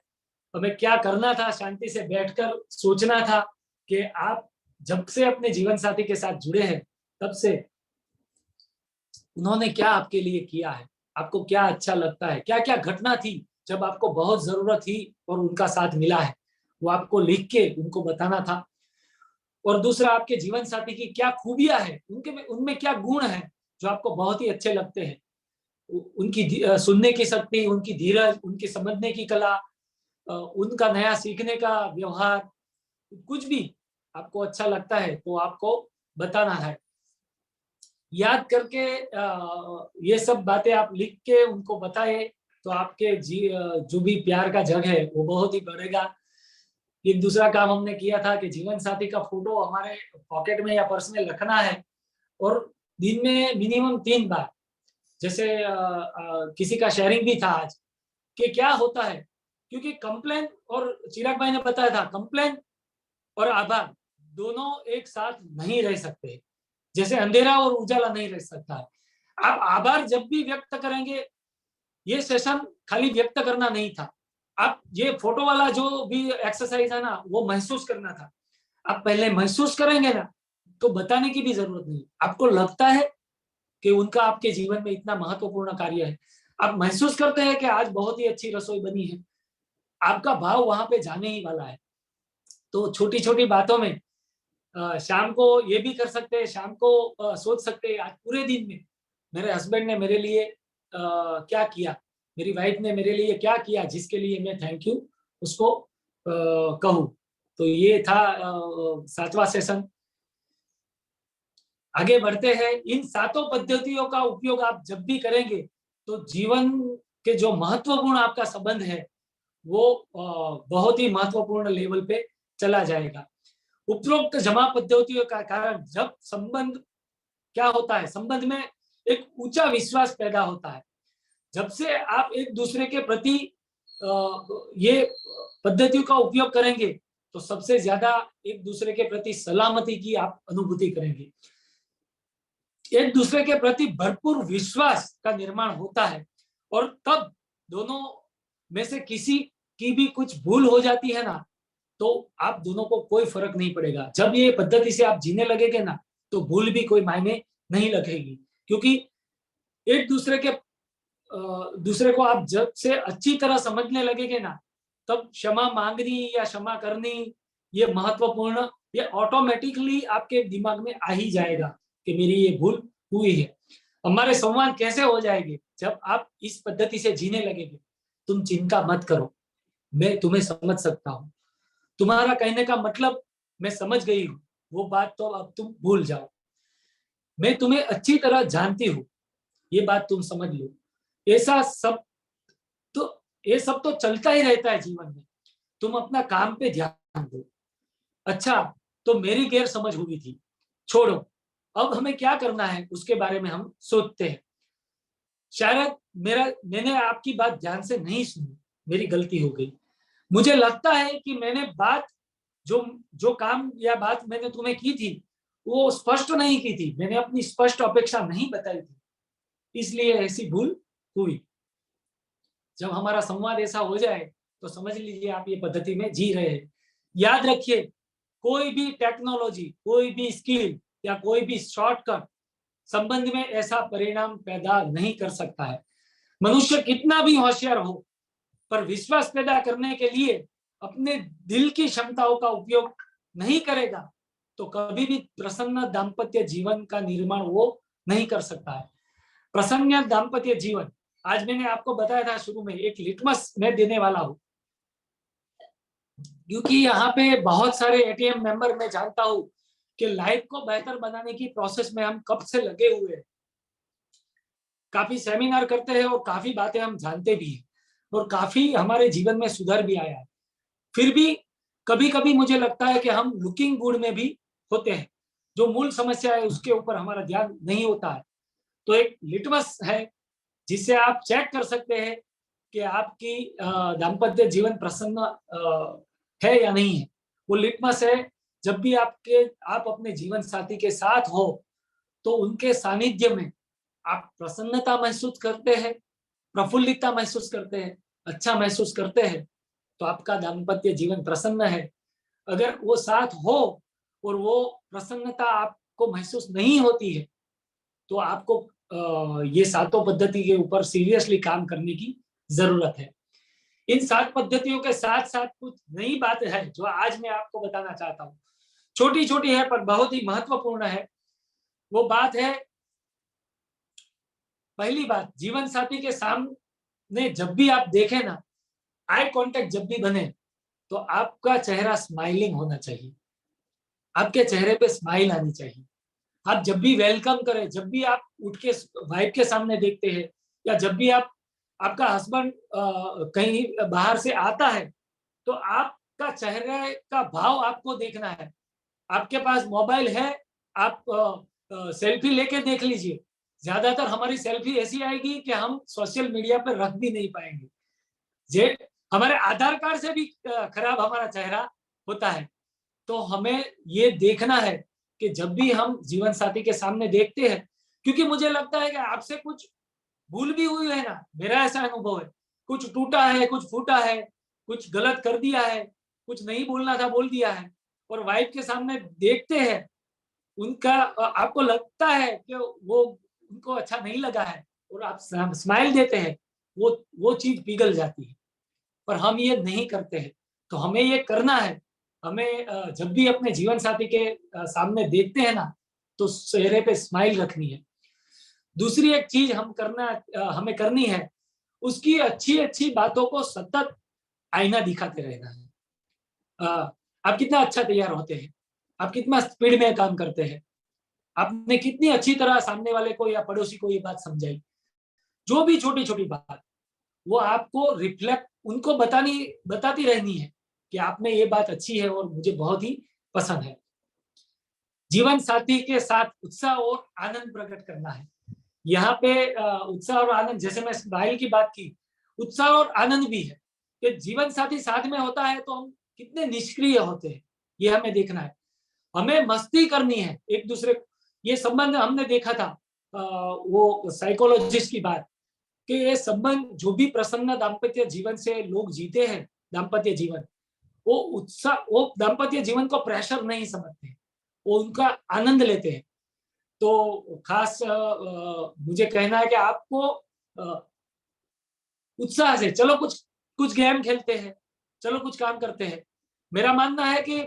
हमें क्या करना था, शांति से बैठकर सोचना था कि आप जब से अपने जीवन साथी के साथ जुड़े हैं तब से उन्होंने क्या आपके लिए किया है, आपको क्या अच्छा लगता है, क्या क्या घटना थी जब आपको बहुत जरूरत थी और उनका साथ मिला है, वो आपको लिख के उनको बताना था। और दूसरा, आपके जीवन साथी की क्या खूबियां है, उनमें क्या गुण है जो आपको बहुत ही अच्छे लगते हैं। उनकी सुनने की शक्ति, उनकी धीरज, उनकी समझने की कला, उनका नया सीखने का व्यवहार, कुछ भी आपको अच्छा लगता है तो आपको बताना है। याद करके ये सब बातें आप लिख के उनको बताए तो आपके जो भी प्यार का जग है वो बहुत ही बढ़ेगा। एक दूसरा काम हमने किया था कि जीवन साथी का फोटो हमारे पॉकेट में या पर्स में रखना है और दिन में मिनिमम 3 बार, जैसे किसी का शेयरिंग भी था आज कि क्या होता है, क्योंकि कंप्लेन, और चिराग भाई ने बताया था, कंप्लेन और आभार दोनों एक साथ नहीं रह सकते, जैसे अंधेरा और उजाला नहीं रह सकता है। आप आभार जब भी व्यक्त करेंगे, ये सेशन खाली व्यक्त करना नहीं था, आप ये फोटो वाला जो भी एक्सरसाइज है ना, वो महसूस करना था। आप पहले महसूस करेंगे ना, तो बताने की भी जरूरत नहीं। आपको लगता है कि उनका आपके जीवन में इतना महत्वपूर्ण कार्य है, आप महसूस करते हैं कि आज बहुत ही अच्छी रसोई बनी है, आपका भाव वहां पे जाने ही वाला है। तो छोटी छोटी बातों में शाम को ये भी कर सकते हैं, शाम को सोच सकते हैं आज पूरे दिन में मेरे हस्बैंड ने मेरे लिए क्या किया, मेरी वाइफ ने मेरे लिए क्या किया, जिसके लिए मैं थैंक यू उसको कहूँ। तो ये था 7वां सेशन। आगे बढ़ते हैं। इन 7 पद्धतियों का उपयोग आप जब भी करेंगे तो जीवन के जो महत्वपूर्ण आपका संबंध है वो बहुत ही महत्वपूर्ण लेवल पे चला जाएगा। उपरोक्त जमा पद्धतियों का कारण जब संबंध क्या होता है, संबंध में एक ऊंचा विश्वास पैदा होता है। जब से आप एक दूसरे के प्रति ये पद्धतियों का उपयोग करेंगे तो सबसे ज्यादा एक दूसरे के प्रति सलामती की आप अनुभूति करेंगे, एक दूसरे के प्रति भरपूर विश्वास का निर्माण होता है, और तब दोनों में से किसी की भी कुछ भूल हो जाती है ना, तो आप दोनों को कोई फर्क नहीं पड़ेगा। जब ये पद्धति से आप जीने लगेंगे ना, तो भूल भी कोई मायने नहीं लगेगी, क्योंकि एक दूसरे को आप जब से अच्छी तरह समझने लगेंगे ना, तब क्षमा मांगनी या क्षमा करनी ये महत्वपूर्ण, ये ऑटोमेटिकली आपके दिमाग में आ ही जाएगा कि मेरी ये भूल हुई है। हमारे संवाद कैसे हो जाएंगे जब आप इस पद्धति से जीने लगेंगे। तुम चिंता मत करो, मैं तुम्हें समझ सकता हूँ, तुम्हारा कहने का मतलब मैं समझ गई हूँ, वो बात तो अब तुम भूल जाओ, मैं तुम्हें अच्छी तरह जानती हूँ, ये बात तुम समझ लो। ऐसा सब तो ये सब तो चलता ही रहता है जीवन में, तुम अपना काम पे ध्यान दो। अच्छा, तो मेरी गैर समझ हुई थी, छोड़ो, अब हमें क्या करना है उसके बारे में हम सोचते हैं। शायद मैंने आपकी बात ध्यान से नहीं सुनी, मेरी गलती हो गई। मुझे लगता है कि मैंने बात जो काम या बात मैंने तुम्हें की थी वो स्पष्ट नहीं की थी, मैंने अपनी स्पष्ट अपेक्षा नहीं बताई थी, इसलिए ऐसी भूल हुई। जब हमारा संवाद ऐसा हो जाए तो समझ लीजिए आप ये पद्धति में जी रहे हैं। याद रखिए, कोई भी टेक्नोलॉजी, कोई भी स्किल या कोई भी शॉर्टकट संबंध में ऐसा परिणाम पैदा नहीं कर सकता है। मनुष्य कितना भी होशियार हो, पर विश्वास पैदा करने के लिए अपने दिल की क्षमताओं का उपयोग नहीं करेगा तो कभी भी प्रसन्न दाम्पत्य जीवन का निर्माण वो नहीं कर सकता है। प्रसन्न दाम्पत्य जीवन, आज मैंने आपको बताया था शुरू में, एक लिटमस मैं देने वाला हूं, क्योंकि यहाँ पे बहुत सारे एटीएम मेंबर मैं जानता हूं कि लाइफ को बेहतर बनाने की प्रोसेस में हम कब से लगे हुए हैं, काफी सेमिनार करते हैं और काफी बातें हम जानते भी हैं और काफी हमारे जीवन में सुधार भी आया है। फिर भी कभी कभी मुझे लगता है कि हम लुकिंग गुड में भी होते हैं, जो मूल समस्या है उसके ऊपर हमारा ध्यान नहीं होता है। तो एक लिटमस है जिससे आप चेक कर सकते हैं कि आपकी दाम्पत्य जीवन प्रसन्न है या नहीं है। वो लिटमस है, जब भी आप अपने जीवन साथी के साथ हो तो उनके सानिध्य में आप प्रसन्नता महसूस करते हैं, प्रफुल्लितता महसूस करते हैं, अच्छा महसूस करते हैं, तो आपका दाम्पत्य जीवन प्रसन्न है। अगर वो साथ हो और वो प्रसन्नता आपको महसूस नहीं होती है तो आपको ये 7 पद्धति के ऊपर सीरियसली काम करने की जरूरत है। इन 7 पद्धतियों के साथ साथ कुछ नई बात है जो आज मैं आपको बताना चाहता हूँ। छोटी छोटी है पर बहुत ही महत्वपूर्ण है। वो बात है, पहली बात, जीवन साथी के सामने जब भी आप देखें ना, आई कांटेक्ट जब भी बने तो आपका चेहरा स्माइलिंग होना चाहिए, आपके चेहरे पे स्माइल आनी चाहिए। आप जब भी वेलकम करें, जब भी आप उठ के वाइफ के सामने देखते हैं या जब भी आपका हस्बैंड कहीं बाहर से आता है तो आपका चेहरे का भाव आपको देखना है। आपके पास मोबाइल है, आप सेल्फी लेके देख लीजिए। ज्यादातर हमारी सेल्फी ऐसी आएगी कि हम सोशल मीडिया पर रख भी नहीं पाएंगे। हमारे आधार कार्ड से भी खराब हमारा चेहरा होता है। तो हमें ये देखना है कि जब भी हम जीवन साथी के सामने देखते हैं, क्योंकि मुझे लगता है कि आपसे कुछ भूल भी हुई है ना, मेरा ऐसा अनुभव है, कुछ टूटा है, कुछ फूटा है, कुछ गलत कर दिया है, कुछ नहीं बोलना था बोल दिया है, और वाइफ के सामने देखते हैं, उनका आपको लगता है कि वो उनको अच्छा नहीं लगा है और आप स्माइल देते हैं, वो चीज पिघल जाती है। पर हम ये नहीं करते हैं, तो हमें ये करना है। हमें जब भी अपने जीवन साथी के सामने देखते हैं ना, तो चेहरे पे स्माइल रखनी है। दूसरी एक चीज हमें करनी है, उसकी अच्छी अच्छी बातों को सतत आईना दिखाते रहना है। आप कितना अच्छा तैयार होते हैं, आप कितना स्पीड में काम करते हैं, आपने कितनी अच्छी तरह सामने वाले को या पड़ोसी को ये बात समझाई। जो भी छोटी छोटी बात, वो आपको रिफ्लेक्ट उनको बताती रहनी है कि आपने ये बात अच्छी है और मुझे बहुत ही पसंद है। जीवन साथी के साथ उत्साह और आनंद प्रकट करना है। यहाँ पे उत्साह और आनंद, जैसे मैं स्माइल की बात की, उत्साह और आनंद भी है कि जीवन साथी साथ में होता है तो हम कितने निष्क्रिय होते हैं, ये हमें देखना है। हमें मस्ती करनी है एक दूसरे, ये संबंध हमने देखा था वो साइकोलॉजिस्ट की बात, कि ये संबंध जो भी प्रसन्न दाम्पत्य जीवन से लोग जीते हैं, दाम्पत्य जीवन, वो दाम्पत्य जीवन को प्रेशर नहीं समझते, वो उनका आनंद लेते हैं। तो खास मुझे कहना है कि आपको उत्साह से चलो कुछ गेम खेलते हैं, चलो कुछ काम करते हैं। मेरा मानना है कि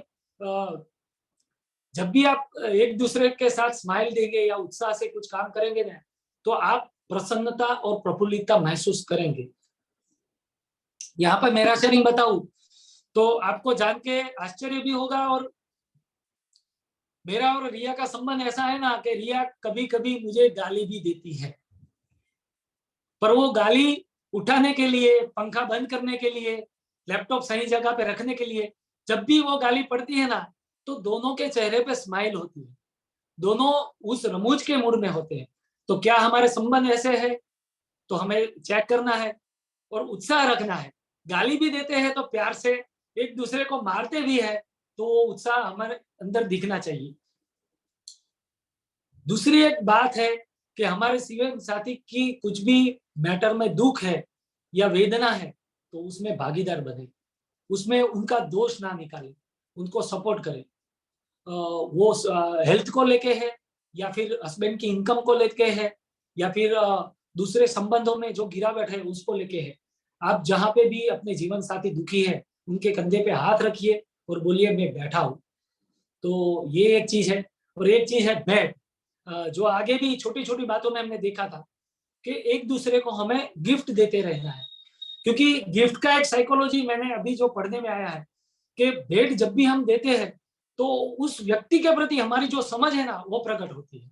जब भी आप एक दूसरे के साथ स्माइल देंगे या उत्साह से कुछ काम करेंगे ना, तो आप प्रसन्नता और प्रफुल्लितता महसूस करेंगे। यहाँ पर मेरा शेयरिंग बताऊं तो आपको जान के आश्चर्य भी होगा, और मेरा और रिया का संबंध ऐसा है ना कि रिया कभी कभी मुझे गाली भी देती है, पर वो गाली उठाने के लिए, पंखा बंद करने के लिए, लैपटॉप सही जगह पे रखने के लिए, जब भी वो गाली पड़ती है ना, तो दोनों के चेहरे पे स्माइल होती है, दोनों उस रमूज के मूड में होते हैं। तो क्या हमारे संबंध ऐसे है? तो हमें चेक करना है और उत्साह रखना है। गाली भी देते हैं तो प्यार से, एक दूसरे को मारते भी है तो वो उत्साह हमारे अंदर दिखना चाहिए। दूसरी एक बात है कि हमारे जीवन साथी की कुछ भी मैटर में दुख है या वेदना है, तो उसमें भागीदार बने, उसमें उनका दोष ना निकाले, उनको सपोर्ट करें। वो हेल्थ को लेके है, या फिर हस्बैंड की इनकम को लेके है, या फिर दूसरे संबंधों में जो गिरावट है उसको लेके है। आप जहाँ पे भी अपने जीवन साथी दुखी है, उनके कंधे पे हाथ रखिए और बोलिए मैं बैठा हूँ। तो ये एक चीज है। और एक चीज है बैठ, जो आगे भी छोटी छोटी बातों में हमने देखा था कि एक दूसरे को हमें गिफ्ट देते रहना है, क्योंकि गिफ्ट का एक साइकोलॉजी मैंने अभी जो पढ़ने में आया है कि भेंट जब भी हम देते हैं तो उस व्यक्ति के प्रति हमारी जो समझ है ना, वो प्रकट होती है।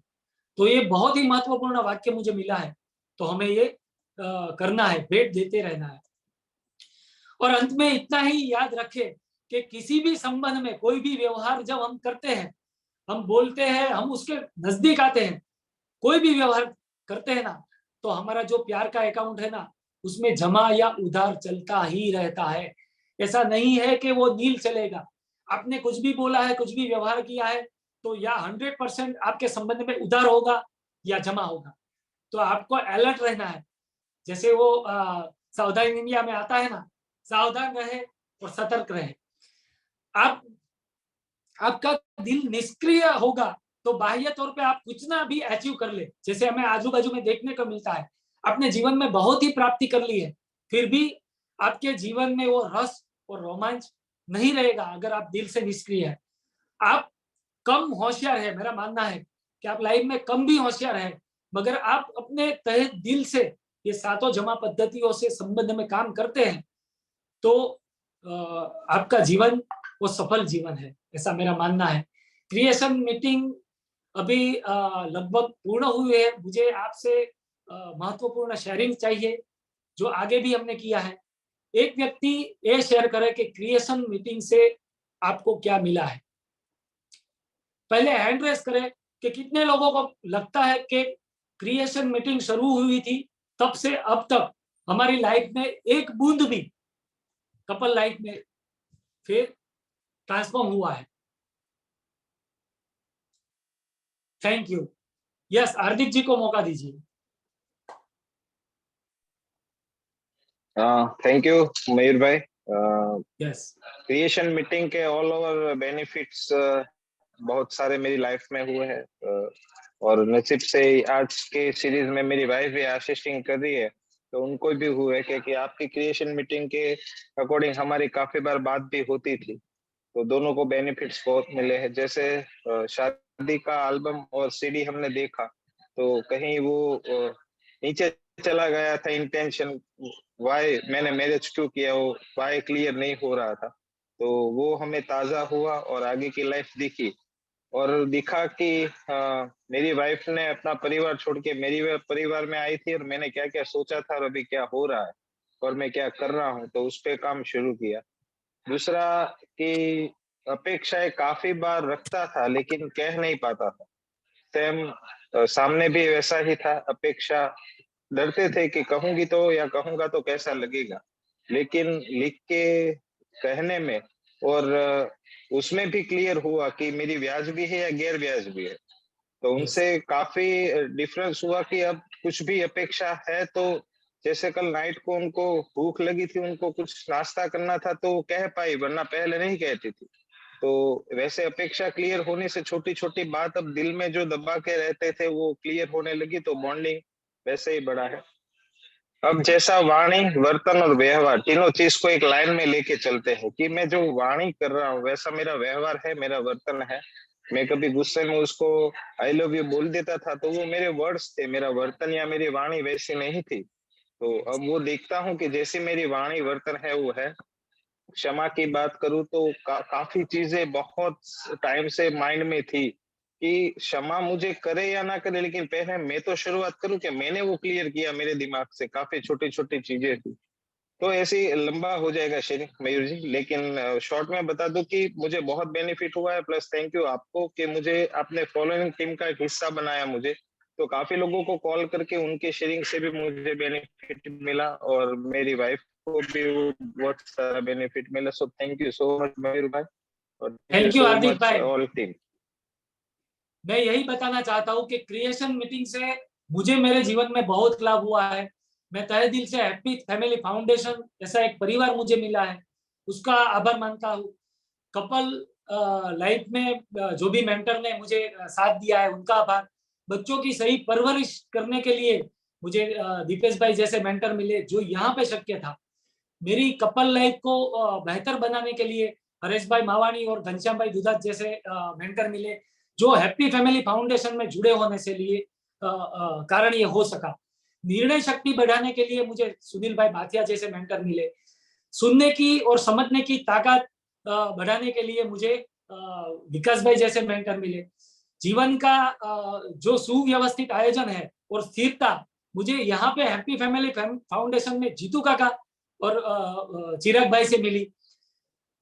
तो ये बहुत ही महत्वपूर्ण वाक्य मुझे मिला है, तो हमें ये करना है, भेंट देते रहना है। और अंत में इतना ही याद रखें कि किसी भी संबंध में कोई भी व्यवहार जब हम करते हैं, हम बोलते हैं, हम उसके नजदीक आते हैं, कोई भी व्यवहार करते हैं ना, तो हमारा जो प्यार का अकाउंट है ना, उसमें जमा या उधार चलता ही रहता है। ऐसा नहीं है कि वो नील चलेगा। आपने कुछ भी बोला है, कुछ भी व्यवहार किया है, तो या 100% आपके संबंध में उधार होगा या जमा होगा। तो आपको अलर्ट रहना है। जैसे वो सावधान इंडिया में आता है ना, सावधान रहे और सतर्क रहे। आपका दिल निष्क्रिय होगा तो बाह्य तौर पे आप कुछ ना भी अचीव कर ले, जैसे हमें आजू बाजू में देखने को मिलता है, अपने जीवन में बहुत ही प्राप्ति कर ली है, फिर भी आपके जीवन में वो रस और रोमांच नहीं रहेगा अगर आप दिल से निष्क्रिय है। आप कम होशियार है, मेरा मानना है कि आप लाइफ में कम भी होशियार है, मगर आप अपने तहे दिल से ये सातों जमा पद्धतियों से संबंध में काम करते हैं, तो आपका जीवन वो सफल जीवन है, ऐसा मेरा मानना है। क्रिएशन मीटिंग अभी लगभग पूर्ण हुई है। मुझे आपसे महत्वपूर्ण शेयरिंग चाहिए जो आगे भी हमने किया है। एक व्यक्ति ये शेयर करे कि क्रिएशन मीटिंग से आपको क्या मिला है। पहले हैंड रेस करें कि कितने लोगों को लगता है कि क्रिएशन मीटिंग शुरू हुई थी तब से अब तक हमारी लाइफ में एक बूंद भी कपल लाइफ में फिर ट्रांसफॉर्म हुआ है। Thank you. यस, हार्दिक जी को मौका दीजिए। थैंक यू मयूर भाई। यस, क्रिएशन मीटिंग के ऑल ओवर बेनिफिट्स बहुत सारे मेरी लाइफ में हुए हैं, और नसीब से आज के सीरीज में मेरी वाइफ भी असिस्टिंग कर रही है, तो उनको भी हुए क्योंकि आपकी क्रिएशन मीटिंग के अकॉर्डिंग हमारी काफी बार बात भी होती थी, तो दोनों को बेनिफिट्स बहुत मिले हैं। जैसे शादी का एल्बम और सीडी हमने देखा तो कहीं वो नीचे चला गया था, इंटेंशन वाई मैंने मैरिज क्यों किया, वो वाई क्लियर नहीं हो रहा था, तो वो हमें ताजा हुआ और आगे की लाइफ दिखी और दिखा कि मेरी वाइफ ने अपना परिवार छोड़ के मेरी परिवार में आई थी और मैंने क्या क्या सोचा था और अभी क्या हो रहा है और मैं क्या कर रहा हूँ, तो उस पे काम शुरू किया। दूसरा कि अपेक्षाएं काफी बार रखता था लेकिन कह नहीं पाता था, सेम सामने भी वैसा ही था, अपेक्षा डरते थे कि कहूंगी तो या कहूंगा तो कैसा लगेगा, लेकिन लिख के कहने में और उसमें भी क्लियर हुआ कि मेरी व्याजबी है या गैर व्याजबी है, तो उनसे काफी डिफरेंस हुआ कि अब कुछ भी अपेक्षा है तो जैसे कल नाइट को उनको भूख लगी थी, उनको कुछ नाश्ता करना था तो कह पाई, वरना पहले नहीं कहती थी। तो वैसे अपेक्षा क्लियर होने से छोटी छोटी बात अब दिल में जो दबा के रहते थे वो क्लियर होने लगी, तो बॉन्डिंग वैसे ही बड़ा है। अब जैसा वाणी, वर्तन और व्यवहार तीनों चीज को एक लाइन में लेके चलते हैं कि मैं जो वाणी कर रहा हूँ वैसा मेरा व्यवहार है, मेरा वर्तन है। मैं कभी गुस्से में उसको आई लव यू बोल देता था तो वो मेरे वर्ड्स थे, मेरा वर्तन या मेरी वाणी वैसी नहीं थी। तो अब वो देखता हूँ कि जैसी मेरी वाणी वर्तन है वो है। क्षमा की बात करूं तो काफी चीजें बहुत टाइम से माइंड में थी कि क्षमा मुझे करे या ना करे, लेकिन पहले मैं तो शुरुआत करूं कि मैंने वो क्लियर किया मेरे दिमाग से, काफी छोटी छोटी चीजें थी। तो ऐसे लंबा हो जाएगा शेरिंग मयूर जी, लेकिन शॉर्ट में बता दूं कि मुझे बहुत बेनिफिट हुआ है, प्लस थैंक यू आपको कि मुझे आपने फॉलोइंग टीम का एक हिस्सा बनाया मुझे। तो काफी लोगों को कॉल करके उनके शेयरिंग से भी मुझे बेनिफिट मिला और मेरी वाइफ को भी बहुत सारा बेनिफिट मिला। So thank you so much Mayur भाई और thank you so Hardik much भाई। All team. मैं यही बताना चाहता हूँ कि क्रिएशन मीटिंग से मुझे मेरे जीवन में बहुत लाभ हुआ है। मैं तहे दिल से हैप्पी फैमिली फाउंडेशन जैसा एक परिवार मुझे मिला है, उसका आभार मानता हूँ। कपल लाइफ में जो भी मेंटर ने मुझे साथ दिया है उनका आभार। बच्चों की सही परवरिश करने के लिए मुझे दीपेश भाई जैसे मेंटर मिले, जो यहाँ पे शक्य था। मेरी कपल लाइफ को बेहतर बनाने के लिए हरेश भाई मावाणी और घनश्याम भाई दुधात जैसे मेंटर मिले, जो हैप्पी फैमिली फाउंडेशन में जुड़े होने से लिए कारण ये हो सका। निर्णय शक्ति बढ़ाने के लिए मुझे सुनील भाई भाथिया जैसे मेंटर मिले। सुनने की और समझने की ताकत बढ़ाने के लिए मुझे विकास भाई जैसे मेंटर मिले। जीवन का जो सुव्यवस्थित आयोजन है और स्थिरता मुझे यहाँ पे हैप्पी फैमिली फाउंडेशन में जीतू काका और चिराग भाई से मिली।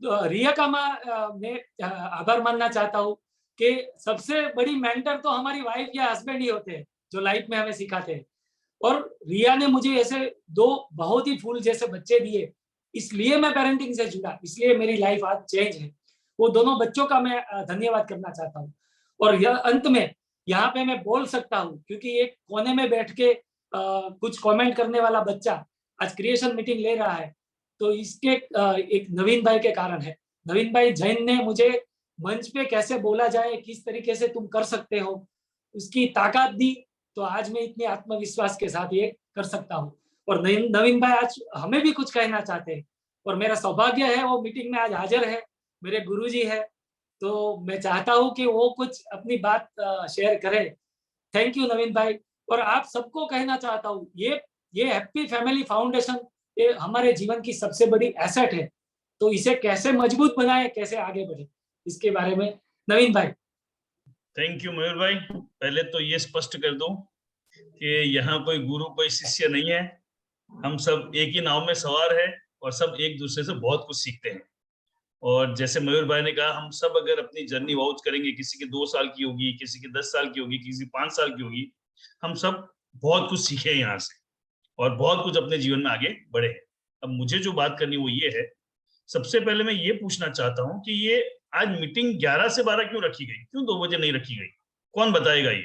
रिया का मैं आभार मानना चाहता हूँ कि सबसे बड़ी मेंटर तो हमारी वाइफ या हस्बैंड ही होते हैं जो लाइफ में हमें सिखाते हैं, और रिया ने मुझे ऐसे दो बहुत ही फूल जैसे बच्चे दिए, इसलिए मैं पेरेंटिंग से जुड़ा, इसलिए मेरी लाइफ आज चेंज है। वो दोनों बच्चों का मैं धन्यवाद करना चाहता हूँ। और यह अंत में यहाँ पे मैं बोल सकता हूँ क्योंकि एक कोने में बैठ के कुछ कमेंट करने वाला बच्चा आज क्रिएशन मीटिंग ले रहा है, तो इसके एक नवीन भाई के कारण है। नवीन भाई जैन ने मुझे मंच पे कैसे बोला जाए, किस तरीके से तुम कर सकते हो, उसकी ताकत दी, तो आज मैं इतने आत्मविश्वास के साथ ये कर सकता हूँ। और नवीन भाई आज हमें भी कुछ कहना चाहते हैं और मेरा सौभाग्य है वो मीटिंग में आज हाजिर है, मेरे गुरुजी है, तो मैं चाहता हूँ कि वो कुछ अपनी बात शेयर करें। थैंक यू नवीन भाई। और आप सबको कहना चाहता हूँ, ये हैप्पी फैमिली फाउंडेशन ये हमारे जीवन की सबसे बड़ी एसेट है, तो इसे कैसे मजबूत बनाए, कैसे आगे बढ़े, इसके बारे में नवीन भाई। थैंक यू मयूर भाई। पहले तो ये स्पष्ट कर दूं कि यहाँ कोई गुरु कोई शिष्य नहीं है, हम सब एक ही नाव में सवार है और सब एक दूसरे से बहुत कुछ सीखते हैं। और जैसे मयूर भाई ने कहा, हम सब अगर अपनी जर्नी वाउच करेंगे, किसी की 2 साल की होगी, किसी की 10 साल की होगी, किसी की 5 साल की होगी, हम सब बहुत कुछ सीखे यहाँ से और बहुत कुछ अपने जीवन में आगे बढ़े। अब मुझे जो बात करनी वो ये है, सबसे पहले मैं ये पूछना चाहता हूँ कि ये आज मीटिंग 11 से 12 क्यों रखी गई, क्यों 2 बजे नहीं रखी गई? कौन बताएगा ये?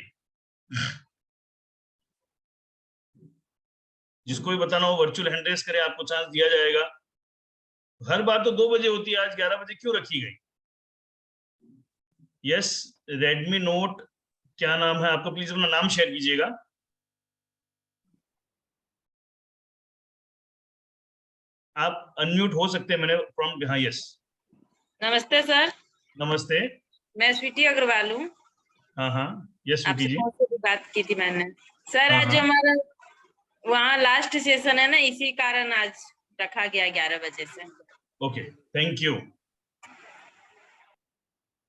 जिसको भी बताना हो वर्चुअल हैंड रेस करे, आपको चांस दिया जाएगा। हर बार तो 2 बजे होती है, आज 11 बजे क्यों रखी गई? यस, रेडमी नोट, क्या नाम है आपका? प्लीज अपना नाम शेयर कीजिएगा। आप अनम्यूट हो सकते हैं, मैंने प्रॉम्प्ट, हाँ यस। नमस्ते सर। नमस्ते। मैं स्वीटी अग्रवाल हूँ। हाँ यस स्वीटी आपसे जी। बहुत सारी बात की थी मैंने सर। हाँ, आज हाँ। हमारा वहाँ लास्ट सेशन है ना, इसी कारण आज रखा गया 11 बजे से। Okay, thank you.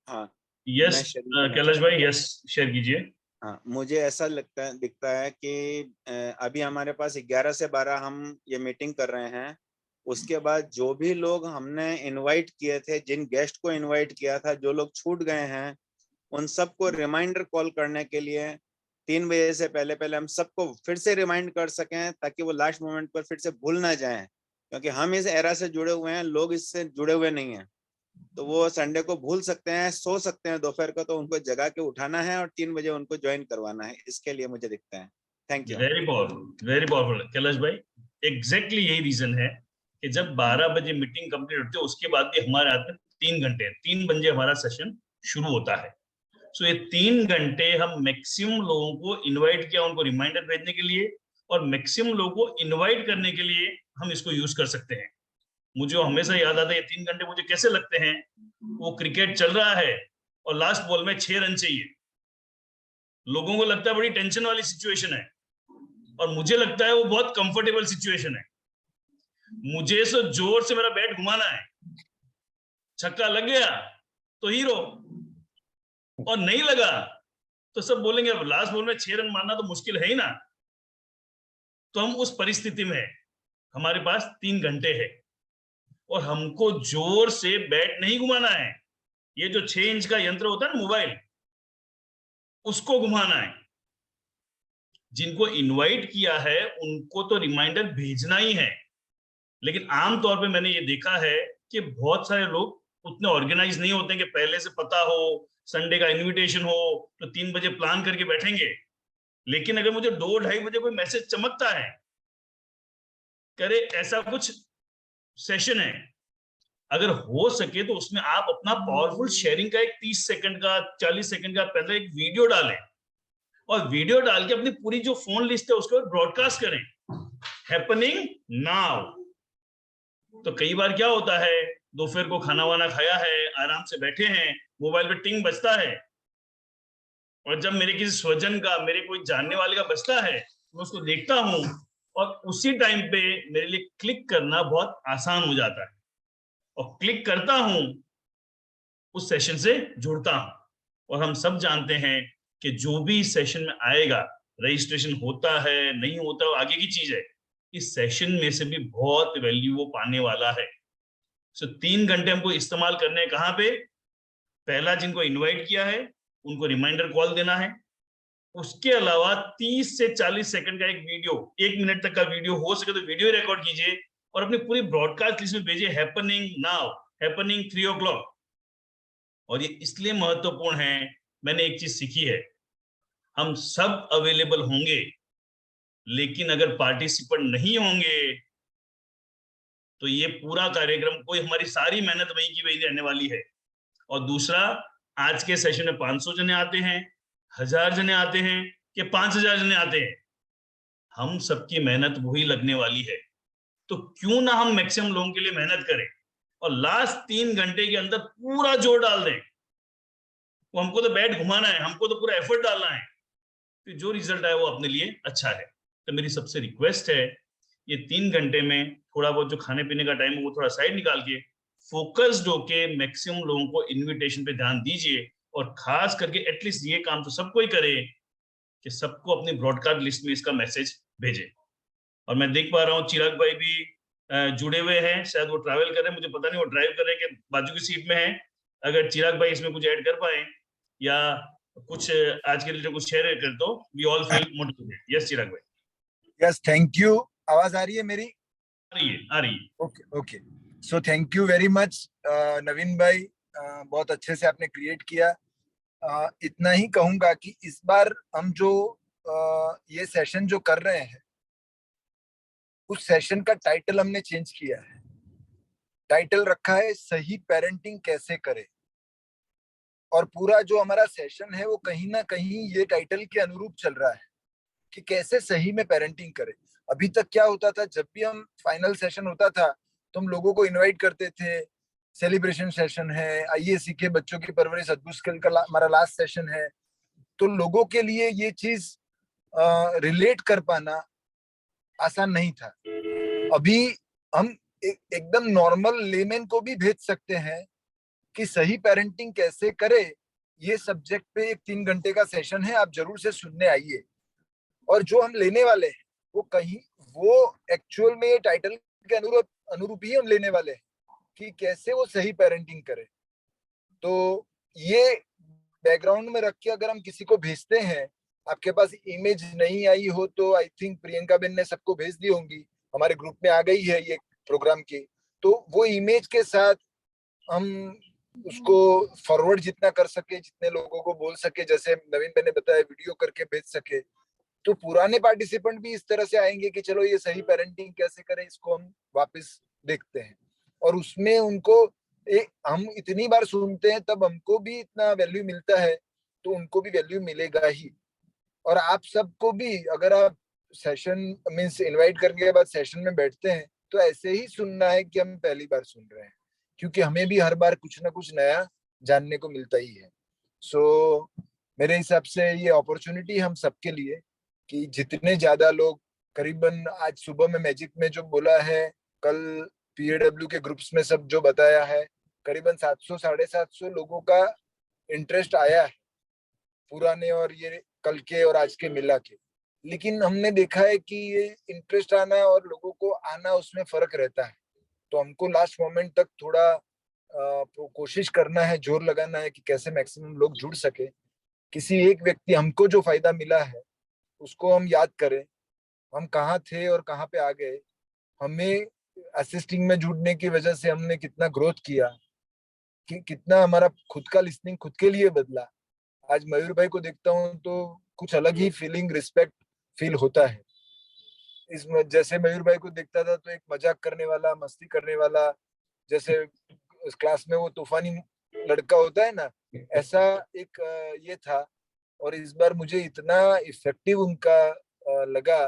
हाँ यस कैलाश भाई, यस शेयर कीजिए। हाँ, मुझे ऐसा दिखता है कि अभी हमारे पास 11 से 12 हम ये मीटिंग कर रहे हैं। उसके बाद जो भी लोग हमने इनवाइट किए थे, जिन गेस्ट को इनवाइट किया था, जो लोग छूट गए हैं, उन सबको रिमाइंडर कॉल करने के लिए 3 बजे से पहले हम सबको फिर से रिमाइंड कर सकें, ताकि वो लास्ट मोमेंट पर फिर से भूल ना जाएं, क्योंकि हम इस एरा से जुड़े हुए हैं, लोग इससे जुड़े हुए नहीं हैं। तो वो संडे को भूल सकते हैं, सो सकते हैं दोपहर को, तो उनको जगा के उठाना है और 3 बजे उनको ज्वाइन करवाना है। इसके लिए मुझे दिखता है। Thank you. Very powerful Kailash भाई। एग्जैक्टली यही रीजन है कि जब 12 बजे मीटिंग कंप्लीट होती है, उसके बाद भी हमारे हाथ में 3 घंटे, 3 बजे हमारा सेशन शुरू होता है। सो ये 3 घंटे हम मैक्सिमम लोगों को इनवाइट किया, उनको रिमाइंडर भेजने के लिए, और मैक्सिमम लोगों को इनवाइट करने के लिए हम इसको यूज कर सकते हैं। मुझे हमेशा याद आता है ये 3 घंटे मुझे कैसे लगते हैं, वो क्रिकेट चल रहा है और लास्ट बॉल में 6 रन चाहिए। लोगों को लगता है बड़ी टेंशन वाली सिचुएशन है, और मुझे लगता है वो बहुत कंफर्टेबल सिचुएशन है। मुझे तो जोर से मेरा बैट घुमाना है, छक्का लग गया तो हीरो, और नहीं लगा तो सब बोलेंगे अब लास्ट बॉल में 6 रन मारना तो मुश्किल है ही ना। तो हम उस परिस्थिति में, हमारे पास 3 घंटे है और हमको जोर से बैट नहीं घुमाना है। ये जो 6 इंच का यंत्र होता है ना मोबाइल, उसको घुमाना है। जिनको इनवाइट किया है उनको तो रिमाइंडर भेजना ही है, लेकिन आमतौर पे मैंने ये देखा है कि बहुत सारे लोग उतने ऑर्गेनाइज नहीं होते कि पहले से पता हो, संडे का इनविटेशन हो तो 3 बजे प्लान करके बैठेंगे। लेकिन अगर मुझे 2-2:30 बजे कोई मैसेज चमकता है, करे ऐसा कुछ सेशन है, अगर हो सके तो उसमें आप अपना पावरफुल शेयरिंग का एक 30 सेकंड का, 40 सेकंड का पहले एक वीडियो डालें, और वीडियो डाल के अपनी पूरी जो फोन लिस्ट है उसके ऊपर ब्रॉडकास्ट करें, हैपनिंग नाउ। तो कई बार क्या होता है, दोपहर को खाना वाना खाया है, आराम से बैठे हैं, मोबाइल पे टिंग बजता है, और जब मेरे किसी स्वजन का, मेरे कोई जानने वाले का बजता है, मैं उसको देखता हूं, और उसी टाइम पे मेरे लिए क्लिक करना बहुत आसान हो जाता है, और क्लिक करता हूं, उस सेशन से जुड़ता हूं। और हम सब जानते हैं कि जो भी सेशन में आएगा, रजिस्ट्रेशन होता है नहीं होता है आगे की चीज है, इस सेशन में से भी बहुत वैल्यू वो पाने वाला है। सो 3 घंटे हमको इस्तेमाल करने हैं कहाँ पे? पहला, जिनको इनवाइट किया है उनको रिमाइंडर कॉल देना है। उसके अलावा 30 से 40 सेकंड का एक वीडियो, 1 मिनट तक का वीडियो, हो सके तो वीडियो रिकॉर्ड कीजिए और अपनी पूरी ब्रॉडकास्ट लिस्ट में भेजिए, हैपनिंग नाउ, हैपनिंग 3 o'clock। और ये इसलिए महत्वपूर्ण है, मैंने एक चीज सीखी है, हम सब अवेलेबल होंगे, लेकिन अगर पार्टिसिपेंट नहीं होंगे तो ये पूरा कार्यक्रम, कोई हमारी सारी मेहनत वही की वही रहने वाली है। और दूसरा, आज के सेशन में 500 जने आते हैं, 1000 जने आते हैं कि 5000 जने आते हैं, हम सबकी मेहनत वही लगने वाली है। तो क्यों ना हम मैक्सिमम लोगों के लिए मेहनत करें और लास्ट 3 घंटे के अंदर पूरा जोर डाल दें। वो हमको तो बैट घुमाना है, हमको तो पूरा एफर्ट डालना है, तो जो रिजल्ट आए वो अपने लिए अच्छा है। तो मेरी सबसे रिक्वेस्ट है, ये 3 घंटे में थोड़ा बहुत जो खाने पीने का टाइम है वो थोड़ा साइड निकाल के फोकस्ड होके मैक्सिमम लोगों को इनविटेशन पे ध्यान दीजिए, और खास करके एटलीस्ट ये काम तो सबको ही करे कि सबको अपनी ब्रॉडकास्ट लिस्ट में इसका मैसेज भेजे। और मैं देख पा रहा हूँ चिराग भाई भी जुड़े हुए हैं, शायद वो ट्रैवल कर रहे हैं, मुझे पता नहीं वो ड्राइव कर रहे हैं कि बाजू की सीट में है। अगर चिराग भाई इसमें कुछ ऐड कर पाए या कुछ आज के लिए कुछ शेयर कर दो, we all feel motivated. Yes Chirag भाई। Yes, thank you. आवाज आ रही है मेरी? आ रही है। Okay. So thank you very much Naveen भाई, बहुत अच्छे से आपने क्रिएट किया। इतना ही कहूंगा कि इस बार हम जो ये सेशन जो कर रहे हैं, उस सेशन का टाइटल हमने चेंज किया है। टाइटल रखा है सही पेरेंटिंग कैसे करें, और पूरा जो हमारा सेशन है वो कहीं ना कहीं ये टाइटल के अनुरूप चल रहा है कि कैसे सही में पेरेंटिंग करें। अभी तक क्या होता था, जब भी हम फाइनल सेशन होता था तो हम लोगों को इनवाइट करते थे, सेलिब्रेशन सेशन है, आइए सीखे बच्चों की परवरिश अद्भुत स्किल का हमारा लास्ट सेशन है, तो लोगों के लिए ये चीज रिलेट कर पाना आसान नहीं था। अभी हम एकदम नॉर्मल लेमैन को भी भेज सकते हैं कि सही पेरेंटिंग कैसे करे। ये सब्जेक्ट पे एक 3 घंटे का सेशन है, आप जरूर से सुनने आइए। और जो हम लेने वाले हैं वो एक्चुअल में टाइटल के अनुरूप ही हम लेने वाले हैं कि कैसे वो सही पेरेंटिंग करे। तो ये बैकग्राउंड में रख के अगर हम किसी को भेजते हैं, आपके पास इमेज नहीं आई हो तो आई थिंक प्रियंका बेन ने सबको भेज दी होंगी, हमारे ग्रुप में आ गई है ये प्रोग्राम की, तो वो इमेज के साथ हम उसको फॉरवर्ड जितना कर सके, जितने लोगों को बोल सके, जैसे नवीन बेन ने बताया वीडियो करके भेज सके, तो पुराने पार्टिसिपेंट भी इस तरह से आएंगे कि चलो ये सही पेरेंटिंग कैसे करें, इसको हम वापस देखते हैं। और उसमें उनको हम इतनी बार सुनते हैं तब हमको भी इतना वैल्यू मिलता है, तो उनको भी वैल्यू मिलेगा ही। और आप सबको भी अगर आप सेशन मीन्स इनवाइट करने के बाद सेशन में बैठते हैं तो ऐसे ही सुनना है कि हम पहली बार सुन रहे हैं, क्योंकि हमें भी हर बार कुछ ना कुछ नया जानने को मिलता ही है। सो मेरे हिसाब से ये अपॉर्चुनिटी हम सबके लिए कि जितने ज्यादा लोग, करीबन आज सुबह में मैजिक में जो बोला है, कल पीएडब्ल्यू के ग्रुप्स में सब जो बताया है, करीबन 700-750 लोगों का इंटरेस्ट आया है, पुराने और ये कल के और आज के मिला के। लेकिन हमने देखा है कि ये इंटरेस्ट आना और लोगों को आना, उसमें फर्क रहता है। तो हमको लास्ट मोमेंट तक थोड़ा कोशिश करना है, जोर लगाना है कि कैसे मैक्सिमम लोग जुड़ सके। किसी एक व्यक्ति, हमको जो फायदा मिला है उसको हम याद करें, हम कहाँ थे और कहाँ पे आ गए, हमें असिस्टिंग में जुड़ने की वजह से हमने कितना ग्रोथ किया, कि कितना हमारा खुद का लिसनिंग खुद के लिए बदला। आज मयूर भाई को देखता हूँ तो कुछ अलग ही फीलिंग, रिस्पेक्ट फील होता है। जैसे मयूर भाई को देखता था तो एक मजाक करने वाला, मस्ती करने वाला, जैसे उस क्लास में वो तूफानी लड़का होता है ना, ऐसा एक ये था। और इस बार मुझे इतना इफेक्टिव उनका लगा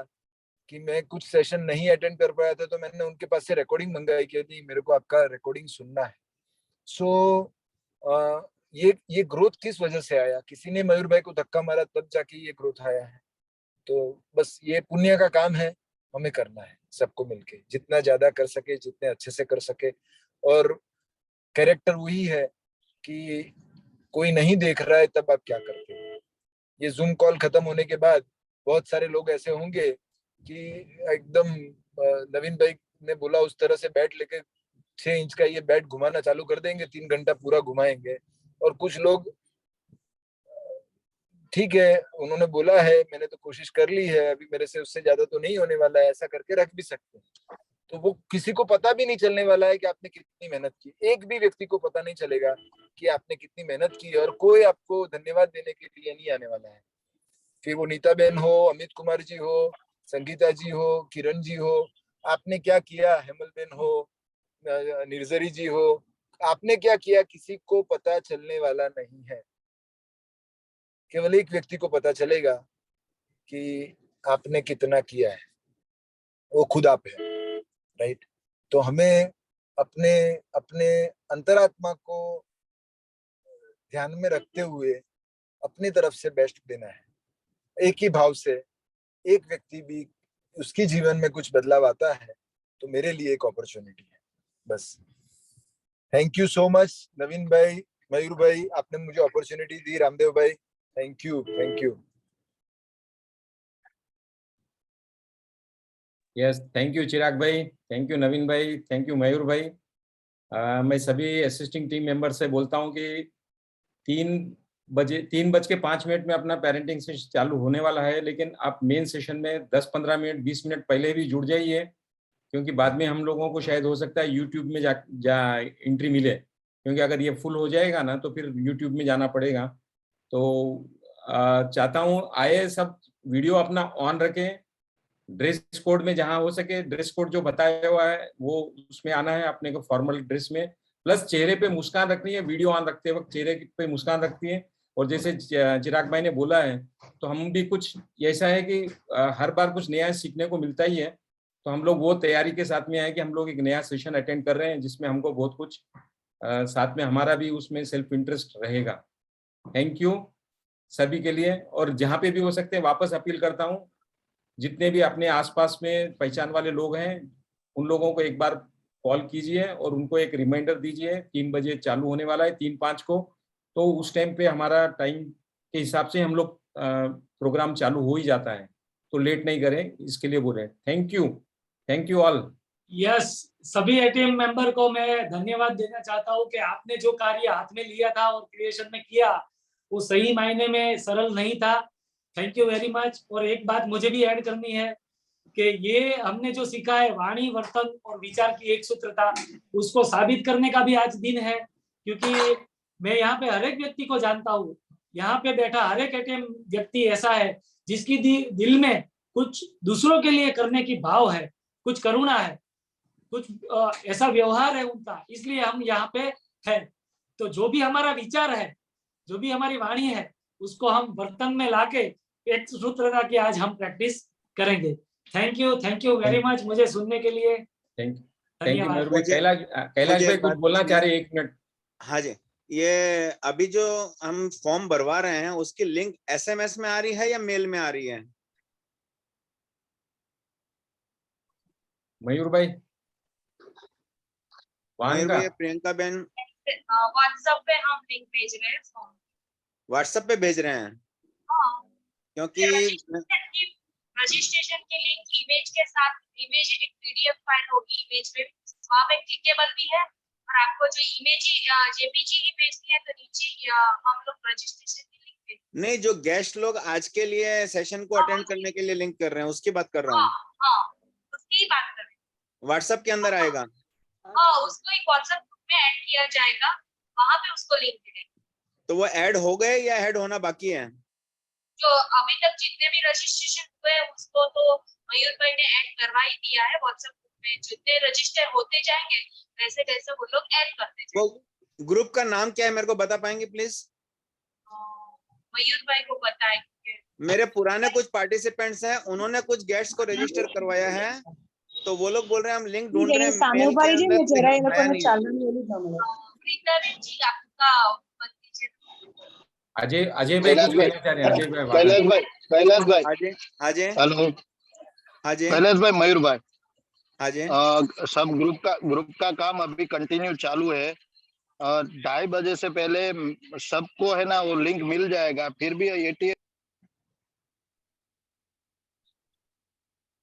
कि मैं कुछ सेशन नहीं अटेंड कर पाया था, तो मैंने उनके पास से रिकॉर्डिंग मंगाई कि नहीं, मेरे को आपका रिकॉर्डिंग सुनना है। सो ये ग्रोथ किस वजह से आया, किसी ने मयूर भाई को धक्का मारा तब जाके ये ग्रोथ आया है। तो बस ये पुण्य का काम है, हमें करना है सबको मिलके, जितना ज्यादा कर सके, जितने अच्छे से कर सके। और कैरेक्टर वही है कि कोई नहीं देख रहा है तब आप क्या करते हो। ये जूम कॉल खत्म होने के बाद बहुत सारे लोग ऐसे होंगे कि एकदम नवीन भाई ने बोला उस तरह से बैट लेके 6 इंच का ये बैट घुमाना चालू कर देंगे, 3 घंटा पूरा घुमाएंगे। और कुछ लोग ठीक है, उन्होंने बोला है, मैंने तो कोशिश कर ली है, अभी मेरे से उससे ज्यादा तो नहीं होने वाला है, ऐसा करके रख भी सकते हैं। तो वो किसी को पता भी नहीं चलने वाला है कि आपने कितनी मेहनत की। एक भी व्यक्ति को पता नहीं चलेगा कि आपने कितनी मेहनत की, और कोई आपको धन्यवाद देने के लिए नहीं आने वाला है। फिर वो नीता बेन हो, अमित कुमार जी हो, संगीता जी हो, किरण जी हो, आपने क्या किया, हेमल बेन हो, निर्जरी जी हो, आपने क्या किया, किसी को पता चलने वाला नहीं है। केवल एक व्यक्ति को पता चलेगा कि आपने कितना किया है, वो खुद आप है, राइट। तो हमें अपने अपने अंतरात्मा को ध्यान में रखते हुए अपनी तरफ से बेस्ट देना है। एक ही भाव से एक व्यक्ति भी उसकी जीवन में कुछ बदलाव आता है तो मेरे लिए एक अपॉर्चुनिटी है। बस thank you so much Naveen भाई, मयूर भाई, आपने मुझे अपॉर्चुनिटी दी, रामदेव भाई, thank you, thank you. Yes, thank you Chirag भाई, थैंक यू नवीन भाई, थैंक यू मयूर भाई। मैं सभी असिस्टिंग टीम मेंबर से बोलता हूं कि 3:05 में अपना पेरेंटिंग सेशन चालू होने वाला है, लेकिन आप मेन सेशन में 10-15 मिनट 20 मिनट पहले भी जुड़ जाइए, क्योंकि बाद में हम लोगों को शायद हो सकता है यूट्यूब में जा एंट्री मिले, क्योंकि अगर ये फुल हो जाएगा ना तो फिर यूट्यूब में जाना पड़ेगा। तो चाहता हूँ आए सब वीडियो अपना ऑन रखें, ड्रेस कोड में जहां हो सके ड्रेस कोड जो बताया हुआ है वो उसमें आना है अपने को, फॉर्मल ड्रेस में, प्लस चेहरे पे मुस्कान रखनी है, वीडियो ऑन रखते वक्त चेहरे पे मुस्कान रखती है। और जैसे चिराग भाई ने बोला है तो हम भी कुछ ऐसा है कि हर बार कुछ नया सीखने को मिलता ही है, तो हम लोग वो तैयारी के साथ में आए कि हम लोग एक नया सेशन अटेंड कर रहे हैं जिसमें हमको बहुत कुछ साथ में हमारा भी उसमें सेल्फ इंटरेस्ट रहेगा। थैंक यू सभी के लिए। और जहाँ पे भी हो सकते हैं वापस अपील करता हूँ, जितने भी अपने आसपास में पहचान वाले लोग हैं उन लोगों को एक बार कॉल कीजिए और उनको एक रिमाइंडर दीजिए 3 बजे चालू होने वाला है, 3-5 को, तो उस टाइम पे हमारा टाइम के हिसाब से हम लोग प्रोग्राम चालू हो ही जाता है, तो लेट नहीं करें, इसके लिए बोल रहे हैं। Thank you all. यस, सभी एटीएम मेंबर को मैं धन्यवाद देना चाहता हूँ कि आपने जो कार्य हाथ में लिया था और क्रिएशन में किया वो सही मायने में सरल नहीं था। Thank you very much. और एक बात मुझे भी ऐड करनी है कि ये हमने जो सीखा है वाणी, वर्तन और विचार की एक सूत्रता, उसको साबित करने का भी आज दिन है, क्योंकि मैं यहाँ पे हर एक व्यक्ति को जानता हूँ। यहाँ पे बैठा हर एक एटीएम व्यक्ति ऐसा है जिसकी दिल में कुछ दूसरों के लिए करने की भाव है, कुछ करुणा है, कुछ ऐसा व्यवहार है उनका, इसलिए हम यहाँ पे है। तो जो भी हमारा विचार है, जो भी हमारी वाणी है, उसको हम बर्तन में लाके एक सूत्रता की आज हम प्रैक्टिस करेंगे। थैंक यू वेरी मच मुझे सुनने के लिए। थैंक यू धन्यवाद। कैलाश भाई कुछ बोलना चाह रहे, 1 मिनट। हाँ जी, ये अभी जो हम फॉर्म भरवा रहे हैं उसकी लिंक SMS में आ रही है या मेल में आ रही है? मयूर भाई, प्रियंका बहन, व्हाट्सएप पे हम लिंक भेज रहे हैं, व्हाट्सएप पे भेज रहे हैं। क्योंकि रजिस्ट्रेशन की लिंक इमेज के साथ, इमेज एक PDF फाइल होगी, इमेज में वहाँ पे क्लिकेबल भी है, और आपको जो इमेज JPG ही भेजनी है तो नीचे हम लोग रजिस्ट्रेशन की लिंक भेज। नहीं, जो गेस्ट लोग आज के लिए सेशन को अटेंड करने के लिए लिंक कर रहे हैं उसकी बात कर रहा हूँ। उसकी ही बात कर रहे हैं। व्हाट्सएप के अंदर आएगा। उसको एक व्हाट्सएप ग्रुप में ऐड किया जाएगा, वहाँ पे उसको लिंक मिलेगा। तो वो ऐड हो गए या ऐड होना बाकी है? जो अभी तक जितने भी रजिस्ट्रेशन हुए उसको तो मयूर भाई ने ऐड करवा ही दिया है व्हाट्सएप ग्रुप में। जितने रजिस्टर होते जाएंगे वैसे वैसे वो लोग ऐड करते जाएंगे। वो ग्रुप का नाम क्या है मेरे को बता पाएंगे प्लीज? मयूर भाई को बताएंगे। मेरे पुराने कुछ पार्टिसिपेंट्स हैं, उन्होंने कुछ गेस्ट को रजिस्टर करवाया है, तो वो लोग बोल रहे हैं हम लिंक ढूंढ रहे हैं। अजय भाई कुछ कहना चाह रहे हैं? कैलाश भाई, हेलो, हाँ जी कैलाश भाई, मयूर भाई, हाँ जी। सब ग्रुप का काम अभी कंटिन्यू चालू है। 2:30 बजे से पहले सबको है ना वो लिंक मिल जाएगा। फिर भी ATM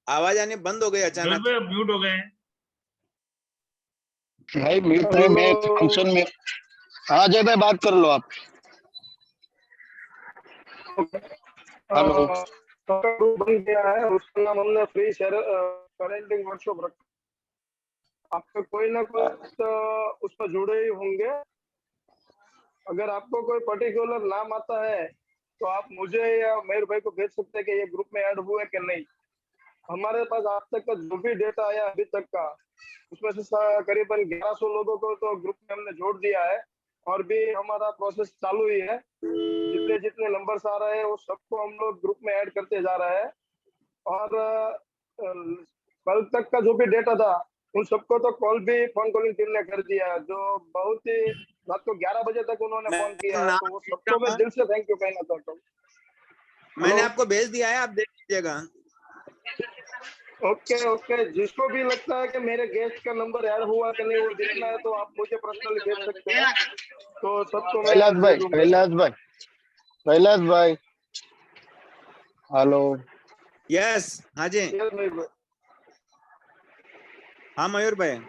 आवाज आने बंद हो गई अचानक। म्यूट हो गए हैं भाई, म्यूट है, मैं फंक्शन में। हाँ अजय भाई, बात कर लो आप। हेलो, ग्रुप बन गया है, उसका नाम हमने फ्री पेरेंटिंग वर्कशॉप रखा। आप पे कोई ना कोई उस पर जुड़े ही होंगे। अगर आपको कोई पर्टिकुलर नाम आता है तो आप मुझे या मयूर भाई को भेज सकते हैं कि ये ग्रुप में ऐड हुए कि नहीं। हमारे पास आज तक का जो भी डेटा आया अभी तक का, उसमें से करीबन 1100 लोगों को तो ग्रुप में हमने जोड़ दिया है, और भी हमारा प्रोसेस चालू ही है। जितने नंबर्स आ रहे हैं वो सबको हम लोग ग्रुप में ऐड करते जा रहे हैं। और कल तक का जो भी डेटा था उन सबको तो फोन कॉलिंग टीम ने कर दिया, जो बहुत ही रात को 11 बजे तक उन्होंने फोन किया है, तो वो सबको मैं दिल से थैंक यू कहना चाहता हूँ। मैंने आपको भेज दिया है, आप देख लीजिएगा। ओके, जिसको भी लगता है कि मेरे गेस्ट का नंबर ऐड हुआ कि नहीं वो देखना है तो आप मुझे पर्सनली भेज सकते हैं। तो सबको कैलाश भाई, हेलो। यस, हाँ जी, हाँ मयूर भाई।